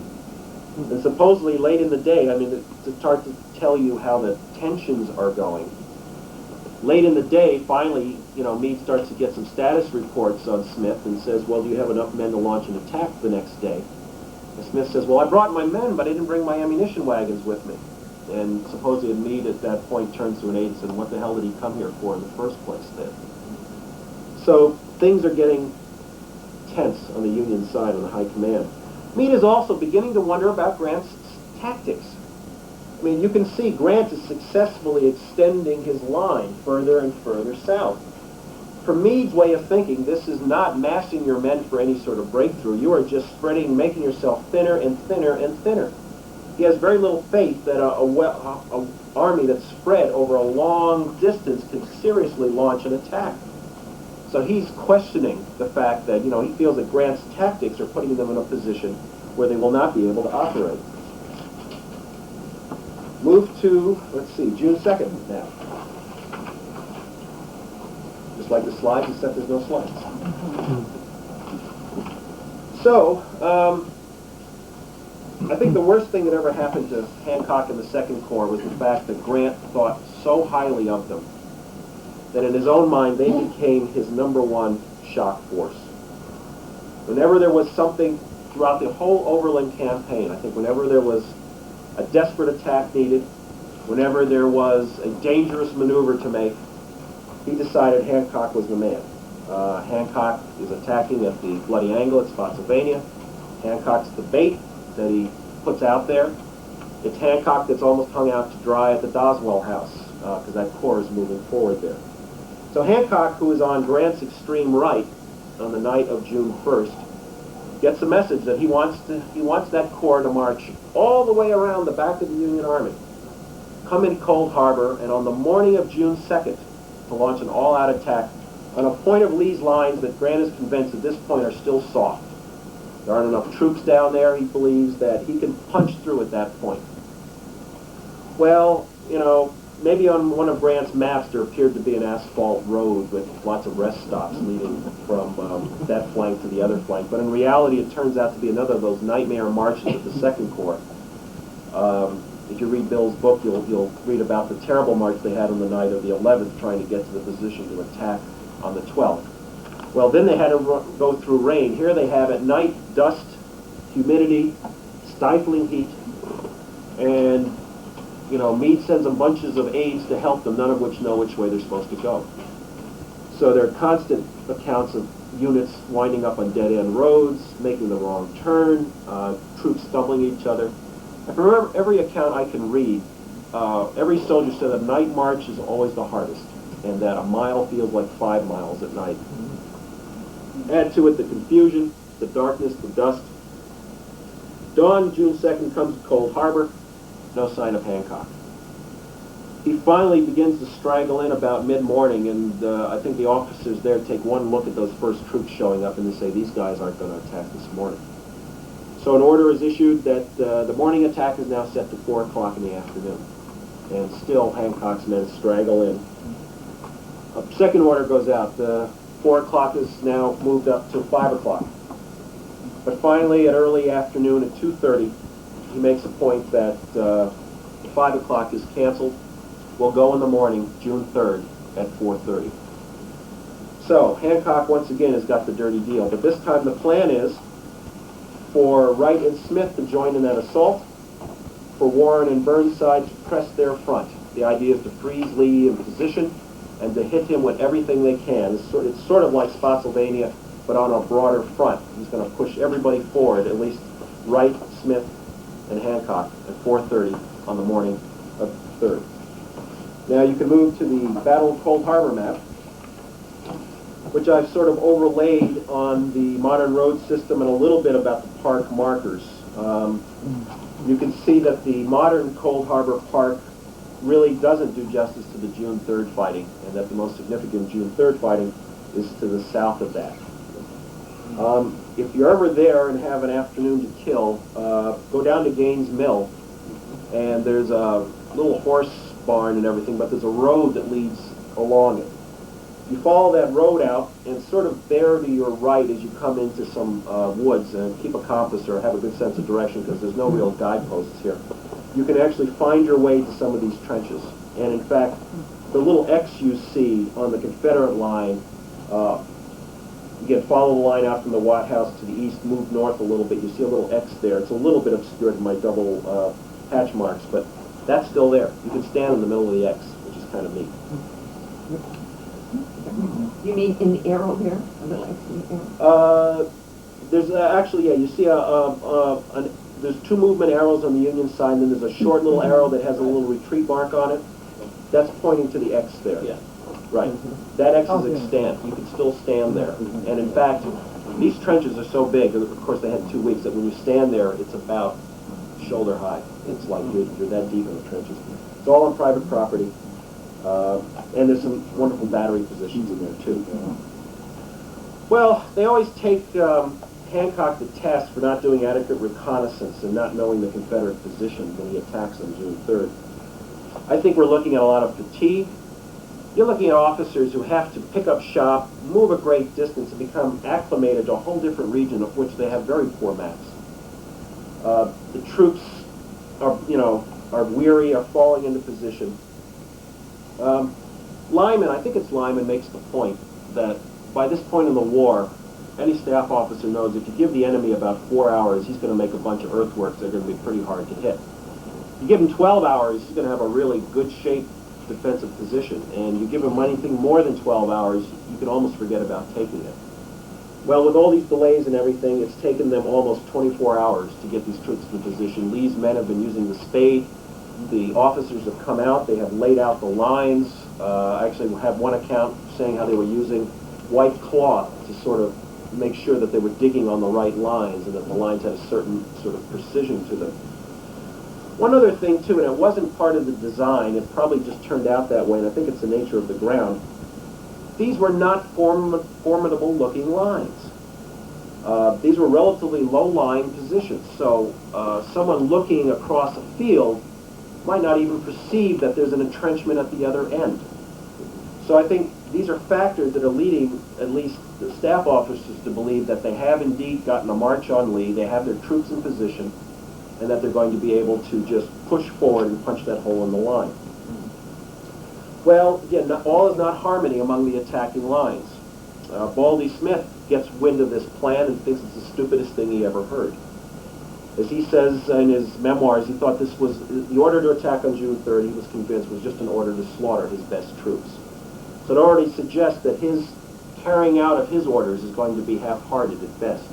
And supposedly late in the day, I mean, to start to tell you how the tensions are going, late in the day, finally, Meade starts to get some status reports on Smith and says, well, do you have enough men to launch an attack the next day? And Smith says, well, I brought my men, but I didn't bring my ammunition wagons with me. And supposedly Meade at that point turns to an aide and says, what the hell did he come here for in the first place then? So things are getting tense on the Union side, on the high command. Meade is also beginning to wonder about Grant's tactics. I mean, you can see Grant is successfully extending his line further and further south. For Meade's way of thinking, this is not massing your men for any sort of breakthrough. You are just spreading, making yourself thinner and thinner and thinner. He has very little faith that an army that's spread over a long distance can seriously launch an attack. So he's questioning the fact that, he feels that Grant's tactics are putting them in a position where they will not be able to operate. Move to, let's see, June 2nd now. Just like the slides, except there's no slides. So, I think the worst thing that ever happened to Hancock and the Second Corps was the fact that Grant thought so highly of them that in his own mind they became his #1 shock force. Whenever there was something throughout the whole Overland Campaign, I think whenever there was a desperate attack needed, whenever there was a dangerous maneuver to make, he decided Hancock was the man. Hancock is attacking at the Bloody Angle at Spotsylvania. Hancock's the bait that he puts out there. It's Hancock that's almost hung out to dry at the Doswell House, because that corps is moving forward there. So Hancock, who is on Grant's extreme right on the night of June 1st, gets a message that he wants that corps to march all the way around the back of the Union Army, come in Cold Harbor, and on the morning of June 2nd, to launch an all-out attack on a point of Lee's lines that Grant is convinced at this point are still soft. There aren't enough troops down there, he believes, that he can punch through at that point. Well, maybe on one of Grant's maps there appeared to be an asphalt road with lots of rest stops leading from that flank to the other flank. But in reality, it turns out to be another of those nightmare marches of the Second Corps. If you read Bill's book, you'll read about the terrible march they had on the night of the 11th, trying to get to the position to attack on the 12th. Well, then they had to go through rain. Here they have at night dust, humidity, stifling heat, and Meade sends them bunches of aides to help them, none of which know which way they're supposed to go. So there are constant accounts of units winding up on dead-end roads, making the wrong turn, troops stumbling each other. And from every account I can read, every soldier said a night march is always the hardest, and that a mile feels like 5 miles at night. Add to it the confusion, the darkness, the dust. Dawn, June 2nd, comes to Cold Harbor. No sign of Hancock. He finally begins to straggle in about mid-morning, and I think the officers there take one look at those first troops showing up and they say, these guys aren't going to attack this morning. So an order is issued that the morning attack is now set to 4 o'clock in the afternoon. And still Hancock's men straggle in. A second order goes out. 4 o'clock is now moved up to 5 o'clock. But finally, at early afternoon at 2:30, he makes a point that 5 o'clock is canceled. We'll go in the morning, June 3rd at 4:30. So Hancock once again has got the dirty deal, but this time the plan is for Wright and Smith to join in that assault, for Warren and Burnside to press their front. The idea is to freeze Lee in position and to hit him with everything they can. It's sort of like Spotsylvania, but on a broader front. He's going to push everybody forward, at least Wright, Smith, and Hancock at 4:30 on the morning of the 3rd. Now you can move to the Battle of Cold Harbor map, which I've sort of overlaid on the modern road system and a little bit about the park markers. You can see that the modern Cold Harbor Park really doesn't do justice to the June 3rd fighting, and that the most significant June 3rd fighting is to the south of that. If you're ever there and have an afternoon to kill, go down to Gaines Mill, and there's a little horse barn and everything, but there's a road that leads along it. You follow that road out, and sort of bear to your right as you come into some woods, and keep a compass or have a good sense of direction because there's no real guideposts here. You can actually find your way to some of these trenches. And in fact, the little X you see on the Confederate line, again, follow the line out from the Watt House to the east, move north a little bit. You see a little X there. It's a little bit obscured by double hatch marks, but that's still there. You can stand in the middle of the X, which is kind of neat. You mean in the arrow there? A little X in the arrow? There's actually, yeah, you see there's two movement arrows on the Union side, and then there's a short little arrow that has a little retreat mark on it. That's pointing to the X there. Yeah. Right. That X is extant. You can still stand there. And in fact, these trenches are so big, of course they had 2 weeks, that when you stand there, it's about shoulder high. It's like you're that deep in the trenches. It's all on private property. And there's some wonderful battery positions in there, too. Well, they always take Hancock to task for not doing adequate reconnaissance and not knowing the Confederate position when he attacks on June 3rd. I think we're looking at a lot of fatigue. You're looking at officers who have to pick up shop, move a great distance, and become acclimated to a whole different region of which they have very poor maps. The troops are weary, are falling into position. Lyman, I think it's Lyman, makes the point that by this point in the war, any staff officer knows if you give the enemy about 4 hours, he's going to make a bunch of earthworks that are going to be pretty hard to hit. You give him 12 hours, he's going to have a really good shape defensive position, and you give him anything more than 12 hours, you can almost forget about taking it. Well, with all these delays and everything, it's taken them almost 24 hours to get these troops in position. Lee's men have been using the spade. The officers have come out. They have laid out the lines. I actually have one account saying how they were using white cloth to sort of make sure that they were digging on the right lines and that the lines had a certain sort of precision to them. One other thing, too, and it wasn't part of the design, it probably just turned out that way, and I think it's the nature of the ground. These were not formidable-looking lines. These were relatively low-lying positions, so someone looking across a field might not even perceive that there's an entrenchment at the other end. So I think these are factors that are leading at least the staff officers to believe that they have indeed gotten a march on Lee, they have their troops in position, and that they're going to be able to just push forward and punch that hole in the line. Well, again, all is not harmony among the attacking lines. Baldy Smith gets wind of this plan and thinks it's the stupidest thing he ever heard. As he says in his memoirs, he thought this was, the order to attack on June 3rd, he was convinced, was just an order to slaughter his best troops. So it already suggests that his carrying out of his orders is going to be half-hearted at best.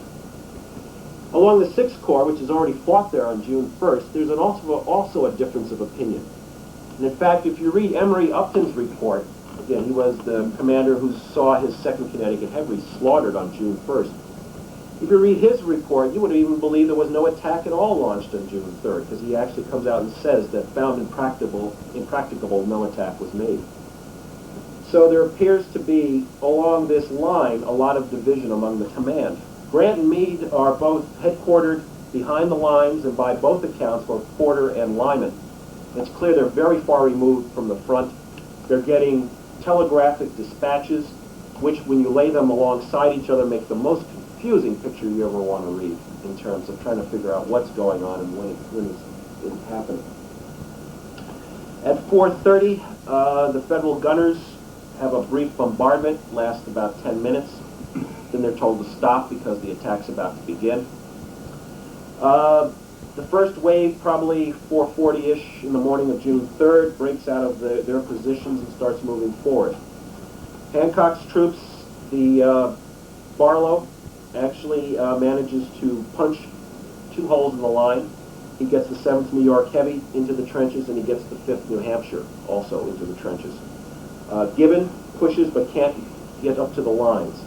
Along the 6th Corps, which has already fought there on June 1st, there's also a difference of opinion. And in fact, if you read Emory Upton's report, again, he was the commander who saw his 2nd Connecticut Heavy slaughtered on June 1st. If you read his report, you would even believe there was no attack at all launched on June 3rd, because he actually comes out and says that found impracticable, no attack was made. So there appears to be, along this line, a lot of division among the command. Grant and Meade are both headquartered behind the lines, and by both accounts, both Porter and Lyman. It's clear they're very far removed from the front. They're getting telegraphic dispatches, which, when you lay them alongside each other, make the most confusing picture you ever want to read. in terms of trying to figure out what's going on and when it's happening. At 4:30, the federal gunners have a brief bombardment, lasts about 10 minutes. Then they're told to stop because the attack's about to begin. The first wave, probably 4:40-ish in the morning of June 3rd, breaks out of their positions and starts moving forward. Hancock's troops, the Barlow, actually manages to punch 2 holes in the line. He gets the 7th New York Heavy into the trenches, and he gets the 5th New Hampshire also into the trenches. Gibbon pushes but can't get up to the lines.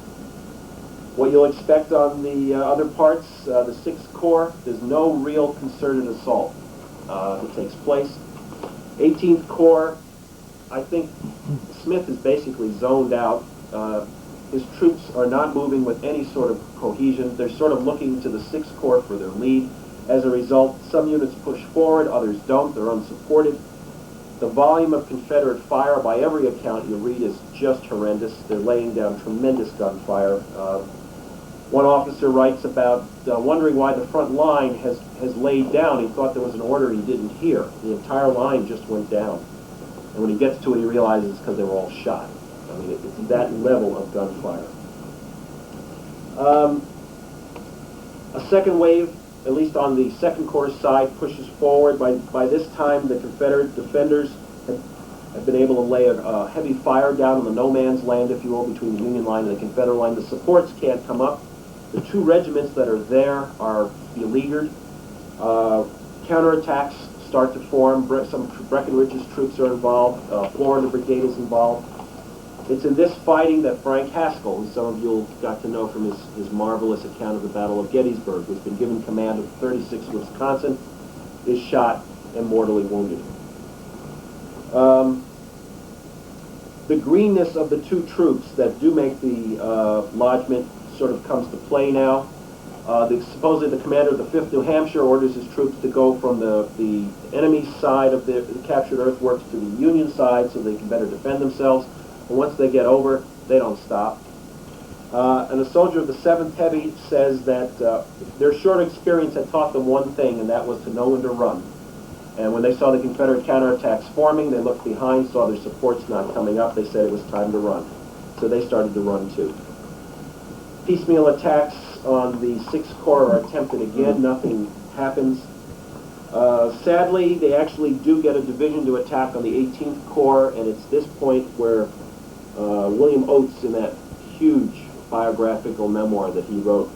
What you'll expect on the other parts, the 6th Corps, there's no real concerted assault that takes place. 18th Corps, I think Smith is basically zoned out. His troops are not moving with any sort of cohesion. They're sort of looking to the 6th Corps for their lead. As a result, some units push forward, others don't. They're unsupported. The volume of Confederate fire, by every account you read, is just horrendous. They're laying down tremendous gunfire. One officer writes about wondering why the front line has laid down. He thought there was an order he didn't hear. The entire line just went down. And when he gets to it, he realizes it's because they were all shot. I mean, it's that level of gunfire. A second wave, at least on the 2nd Corps side, pushes forward. By this time, the Confederate defenders have been able to lay a heavy fire down on the no man's land, if you will, between the Union line and the Confederate line. The supports can't come up. The 2 regiments that are there are beleaguered. Counterattacks start to form. Some Breckinridge's troops are involved. Florida Brigade is involved. It's in this fighting that Frank Haskell, who some of you got to know from his marvelous account of the Battle of Gettysburg, who's been given command of 36 Wisconsin, is shot and mortally wounded. The greenness of the 2 troops that do make the lodgment sort of comes to play now. Supposedly the commander of the 5th New Hampshire orders his troops to go from the enemy side of the captured earthworks to the Union side so they can better defend themselves. And once they get over, they don't stop. And a soldier of the 7th Heavy says that their short experience had taught them one thing, and that was to know when to run. And when they saw the Confederate counterattacks forming, they looked behind, saw their supports not coming up. They said it was time to run. So they started to run too. Piecemeal attacks on the 6th Corps are attempted again. Nothing happens. Sadly, they actually do get a division to attack on the 18th Corps, and it's this point where William Oates, in that huge biographical memoir that he wrote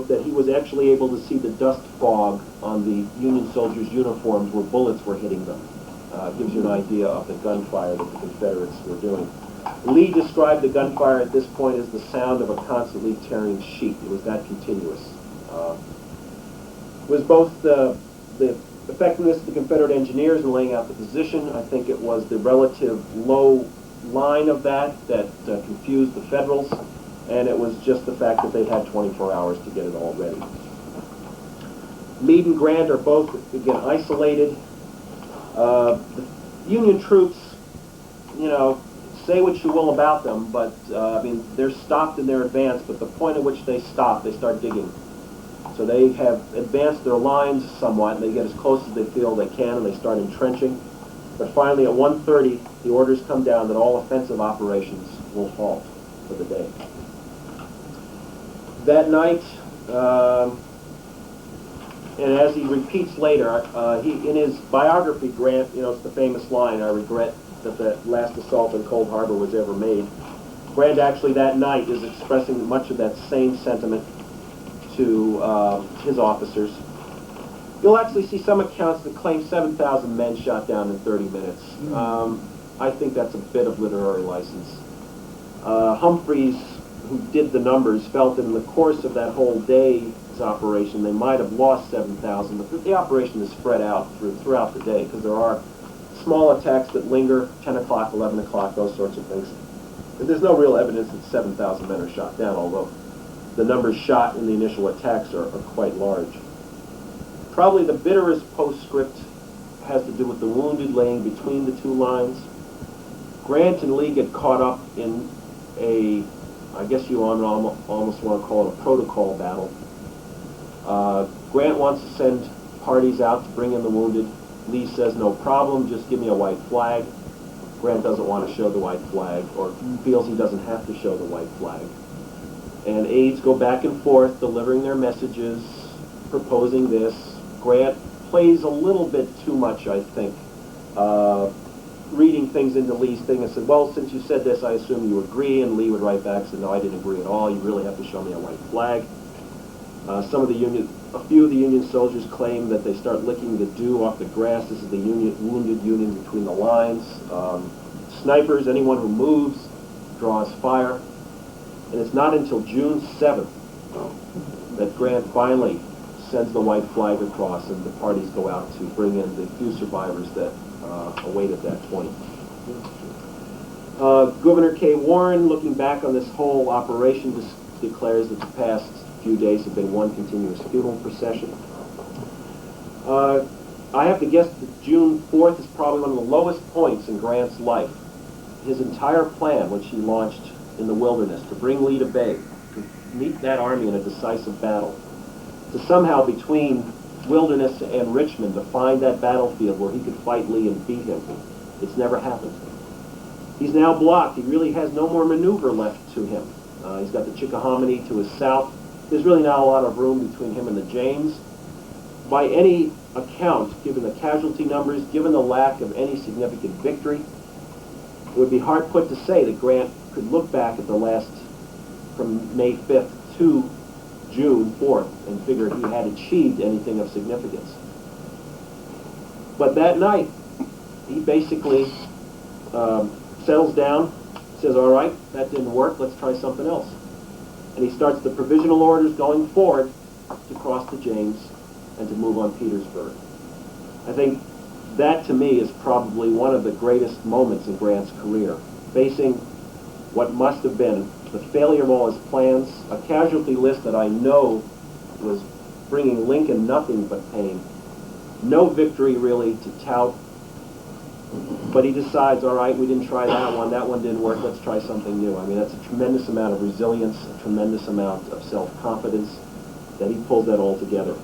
that he was actually able to see the dust fog on the Union soldiers' uniforms where bullets were hitting them. Gives you an idea of the gunfire that the Confederates were doing. Lee described the gunfire at this point as the sound of a constantly tearing sheet. It was that continuous. It was both the effectiveness of the Confederate engineers in laying out the position. I think it was the relative low line of that confused the Federals, and it was just the fact that they had 24 hours to get it all ready. Meade and Grant are both, again, isolated. The Union troops, you know, say what you will about them, but I mean, they're stopped in their advance, but the point at which they stop, they start digging. So they have advanced their lines somewhat, and they get as close as they feel they can, and they start entrenching. But finally, at 1:30, the orders come down that all offensive operations will halt for the day. That night, and as he repeats later, in his biography, Grant, you know, it's the famous line, "I regret that the last assault on Cold Harbor was ever made." Grant actually that night is expressing much of that same sentiment to his officers. You'll actually see some accounts that claim 7,000 men shot down in 30 minutes. I think that's a bit of literary license. Humphreys, who did the numbers, felt that in the course of that whole day's operation, they might have lost 7,000, but the operation is spread out throughout the day because there are small attacks that linger, 10 o'clock, 11 o'clock, those sorts of things. But there's no real evidence that 7,000 men are shot down, although the numbers shot in the initial attacks are quite large. Probably the bitterest postscript has to do with the wounded laying between the 2 lines. Grant and Lee get caught up in a, I guess you almost want to call it a protocol battle. Grant wants to send parties out to bring in the wounded. Lee says, no problem, just give me a white flag. Grant doesn't want to show the white flag, or feels he doesn't have to show the white flag. And aides go back and forth, delivering their messages, proposing this. Grant plays a little bit too much, I think, reading things into Lee's thing and said, well, since you said this, I assume you agree. And Lee would write back and say, no, I didn't agree at all. You really have to show me a white flag. A few of the Union soldiers claim that they start licking the dew off the grass. This is the wounded Union between the lines. Snipers, anyone who moves, draws fire. And it's not until June 7th that Grant finally sends the white flag across, and the parties go out to bring in the few survivors that await at that point. Governor K. Warren, looking back on this whole operation, declares that the past few days have been one continuous funeral procession. I have to guess that June 4th is probably one of the lowest points in Grant's life. His entire plan, which he launched in the wilderness, to bring Lee to bay, to meet that army in a decisive battle, to somehow between Wilderness and Richmond to find that battlefield where he could fight Lee and beat him. It's never happened. He's now blocked. He really has no more maneuver left to him. He's got the Chickahominy to his south. There's really not a lot of room between him and the James. By any account, given the casualty numbers, given the lack of any significant victory, it would be hard put to say that Grant could look back at the last, from May 5th to June 4th, and figure he had achieved anything of significance. But that night, he basically settles down, says, all right, that didn't work, let's try something else. And he starts the provisional orders going forward to cross the James and to move on Petersburg. I think that, to me, is probably one of the greatest moments in Grant's career, facing what must have been the failure of all his plans, a casualty list that I know was bringing Lincoln nothing but pain. No victory, really, to tout. But he decides, all right, we didn't try that one didn't work, let's try something new. I mean, that's a tremendous amount of resilience, a tremendous amount of self-confidence, that he pulled that all together.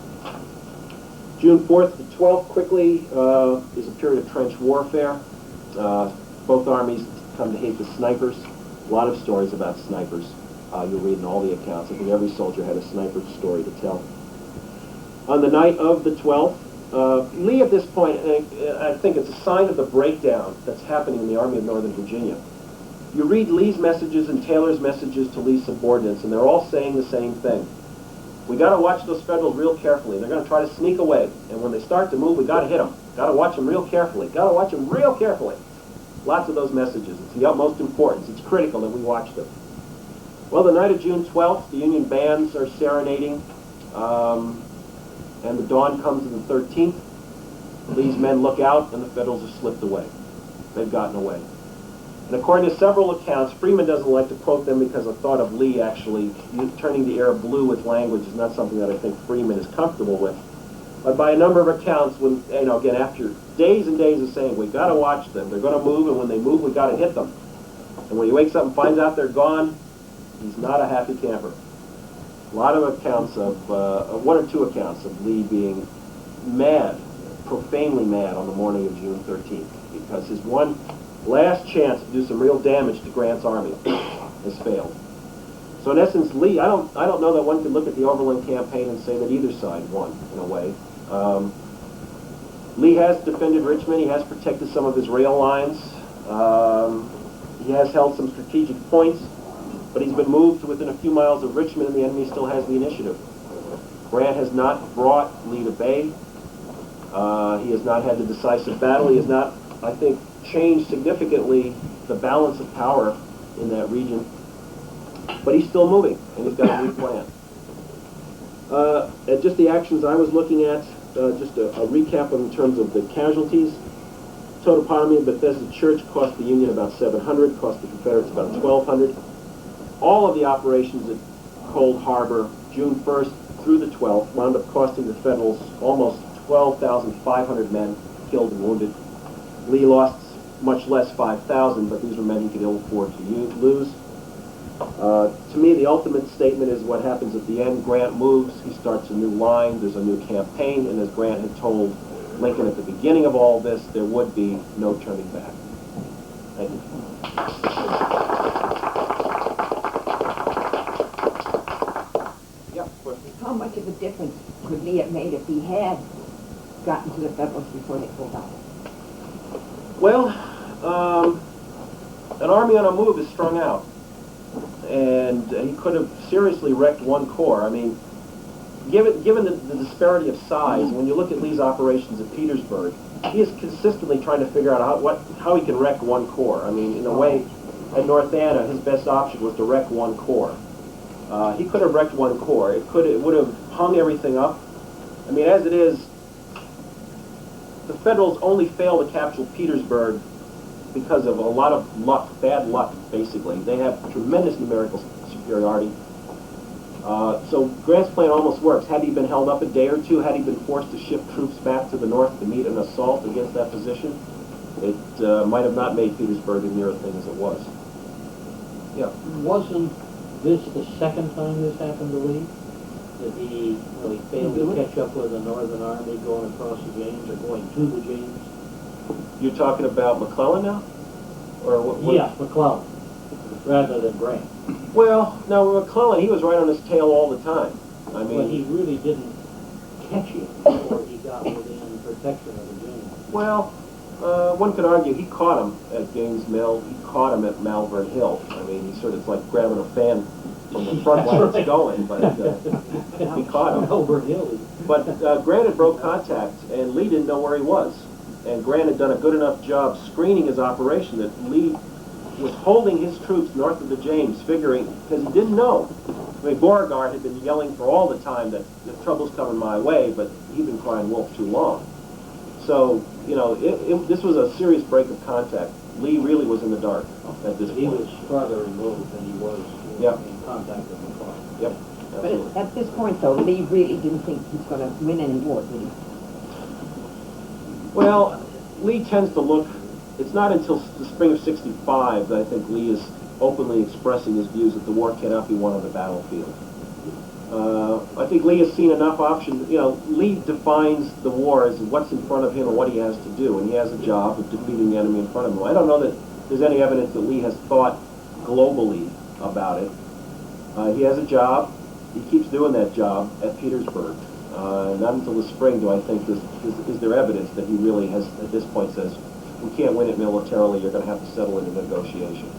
June 4th to 12th, quickly, is a period of trench warfare. Both armies come to hate the snipers. A lot of stories about snipers. You'll read in all the accounts. I think every soldier had a sniper story to tell. On the night of the 12th, Lee at this point, I think it's a sign of the breakdown that's happening in the Army of Northern Virginia. You read Lee's messages and Taylor's messages to Lee's subordinates, and they're all saying the same thing. We got to watch those Federals real carefully. They're going to try to sneak away, and when they start to move, we got to hit them. Got to watch them real carefully. Got to watch them real carefully. Lots of those messages. It's the utmost importance. It's critical that we watch them. Well, the night of June 12th, the Union bands are serenading, and the dawn comes on the 13th. Lee's men look out, and the Federals have slipped away. They've gotten away. And according to several accounts, Freeman doesn't like to quote them because the thought of Lee actually turning the air blue with language is not something that I think Freeman is comfortable with. But by a number of accounts, when, again, after days and days of saying, we've got to watch them, they're going to move, and when they move, we've got to hit them. And when he wakes up and finds out they're gone, he's not a happy camper. A lot of accounts of, one or two accounts of Lee being mad, profanely mad on the morning of June 13th, because his one last chance to do some real damage to Grant's army has failed. So in essence, Lee, I don't know that one can look at the Overland Campaign and say that either side won, in a way. Lee has defended Richmond. He has protected some of his rail lines. He has held some strategic points, but he's been moved to within a few miles of Richmond, and the enemy still has the initiative. Grant has not brought Lee to bay. He has not had the decisive battle. He has not, I think, changed significantly the balance of power in that region. But he's still moving, and he's got a new plan. Just the actions I was looking at, just a recap in terms of the casualties. Totopotomy and Bethesda Church cost the Union about 700, cost the Confederates about 1,200. All of the operations at Cold Harbor, June 1st through the 12th, wound up costing the Federals almost 12,500 men killed and wounded. Lee lost much less, 5,000, but these were men he could ill afford to lose. To me, the ultimate statement is what happens at the end. Grant moves, he starts a new line, there's a new campaign, and as Grant had told Lincoln at the beginning of all this, there would be no turning back. Thank you. Yeah, question? How much of a difference could Lee have made if he had gotten to the Federals before they pulled out? Well, an army on a move is strung out, and he could have seriously wrecked one corps. I mean, given the disparity of size, when you look at Lee's operations at Petersburg, he is consistently trying to figure out how he can wreck one corps. I mean, in a way, at North Anna, his best option was to wreck one corps. He could have wrecked one corps. It would have hung everything up. I mean, as it is, the Federals only failed to capture Petersburg because of a lot of luck, bad luck, basically. They have tremendous numerical superiority. So Grant's plan almost works. Had he been held up a day or two, had he been forced to ship troops back to the north to meet an assault against that position, it might have not made Petersburg as near a thing as it was. Yeah. Wasn't this the second time this happened to Lee? That he failed to catch up with the Northern Army going across the James or going to the James? You're talking about McClellan now? Or what? Yeah, McClellan, rather than Grant. Well, no, McClellan, he was right on his tail all the time. I mean, But he really didn't catch him before he got within protection of the James. well, one could argue he caught him at Gaines Mill. He caught him at Malvern Hill. I mean, he sort of like grabbing a fan from the front while it's going, but he caught him. Malvern Hill. But Grant had broke contact, and Lee didn't know where he was. And Grant had done a good enough job screening his operation that Lee was holding his troops north of the James, figuring, because he didn't know. I mean, Beauregard had been yelling for all the time that the trouble's coming my way, but he'd been crying wolf too long. So, you know, this was a serious break of contact. Lee really was in the dark at this point. He was farther removed than he was in contact with McClellan. Yep, But absolutely. at this point, though, Lee really didn't think he's going to win any war, did he? Well, Lee tends to look, it's not until the spring of '65 that I think Lee is openly expressing his views that the war cannot be won on the battlefield. I think Lee has seen enough options. You know, Lee defines the war as what's in front of him and what he has to do, and he has a job of defeating the enemy in front of him. I don't know that there's any evidence that Lee has thought globally about it. He has a job. He keeps doing that job at Petersburg. Not until the spring do I think is there evidence that he really has, at this point, says, we can't win it militarily, you're going to have to settle into negotiation.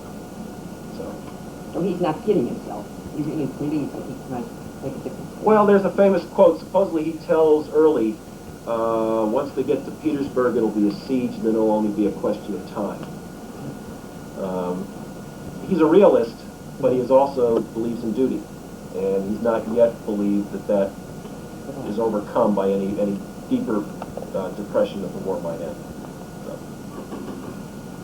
So he's not kidding himself. He really believes that he might make a difference. Well, there's a famous quote. Supposedly he tells Early, once they get to Petersburg, it'll be a siege, and then it'll only be a question of time. He's a realist, but he also believes in duty, and he's not yet believed that is overcome by any deeper depression that the war might end. So.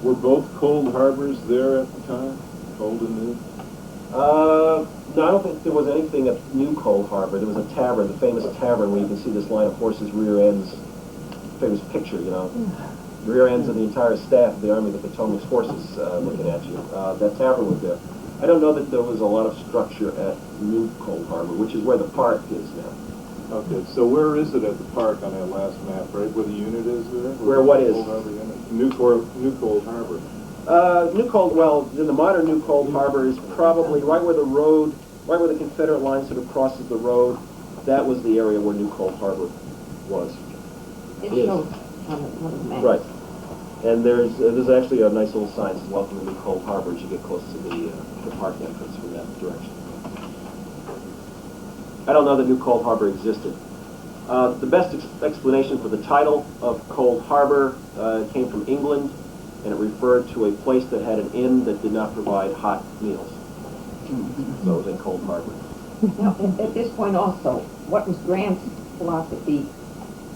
Were both Cold Harbors there at the time? Cold and New? No, I don't think there was anything at New Cold Harbor. There was a tavern, the famous tavern, where you can see this line of horses' rear ends. Famous picture, you know. Rear ends of the entire staff of the Army of the Potomac's horses looking at you. That tavern was there. I don't know that there was a lot of structure at New Cold Harbor, which is where the park is now. Okay, so where is it at the park on that last map, right where the unit is there? Where what is? Cold Harbor unit? New Cold Harbor. Well, in the modern New Cold Harbor is probably right where the Confederate line sort of crosses the road. That was the area where New Cold Harbor was. It Yes. shows on the map. Right. And there's actually a nice little sign that says "Welcome to New Cold Harbor" as you get close to the park entrance from that direction. I don't know that New Cold Harbor existed. The best explanation for the title of Cold Harbor came from England, and it referred to a place that had an inn that did not provide hot meals. So it was in Cold Harbor. Now, at this point also, what was Grant's philosophy?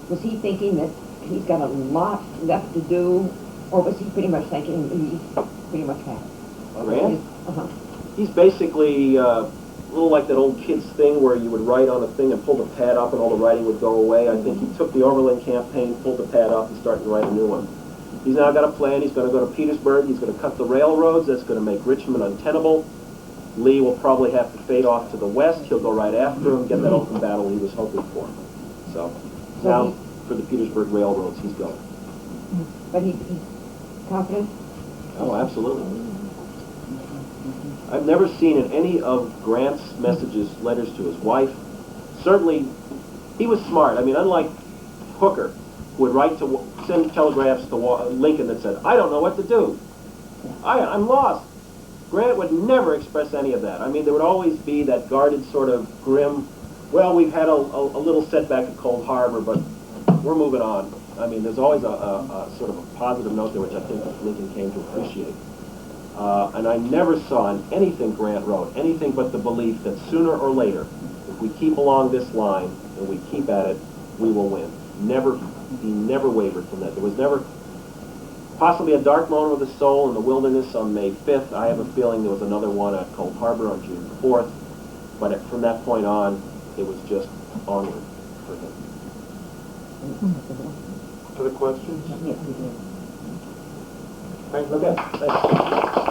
Was he thinking that he's got a lot left to do, or was he pretty much thinking he's pretty much had it? Grant? Uh-huh. He's basically a little like that old kid's thing where you would write on a thing and pull the pad up and all the writing would go away. I think he took the Overland Campaign, pulled the pad up, and started to write a new one. He's now got a plan. He's going to go to Petersburg. He's going to cut the railroads. That's going to make Richmond untenable. Lee will probably have to fade off to the west. He'll go right after him, get that open battle he was hoping for. So now for the Petersburg railroads, he's going. But he's confident? Oh, absolutely. I've never seen in any of Grant's messages, letters to his wife, certainly, he was smart. I mean, unlike Hooker, who would write to, send telegraphs to Lincoln that said, I don't know what to do. I'm lost. Grant would never express any of that. I mean, there would always be that guarded sort of grim, well, we've had a little setback at Cold Harbor, but we're moving on. I mean, there's always a sort of a positive note there, which I think Lincoln came to appreciate. And I never saw in anything Grant wrote, anything but the belief that sooner or later, if we keep along this line and we keep at it, we will win. He never wavered from that. There was never possibly a dark moment of the soul in the wilderness on May 5th. I have a feeling there was another one at Cold Harbor on June 4th. But from that point on, it was just onward for him. Other questions? Yes, he did. Thanks.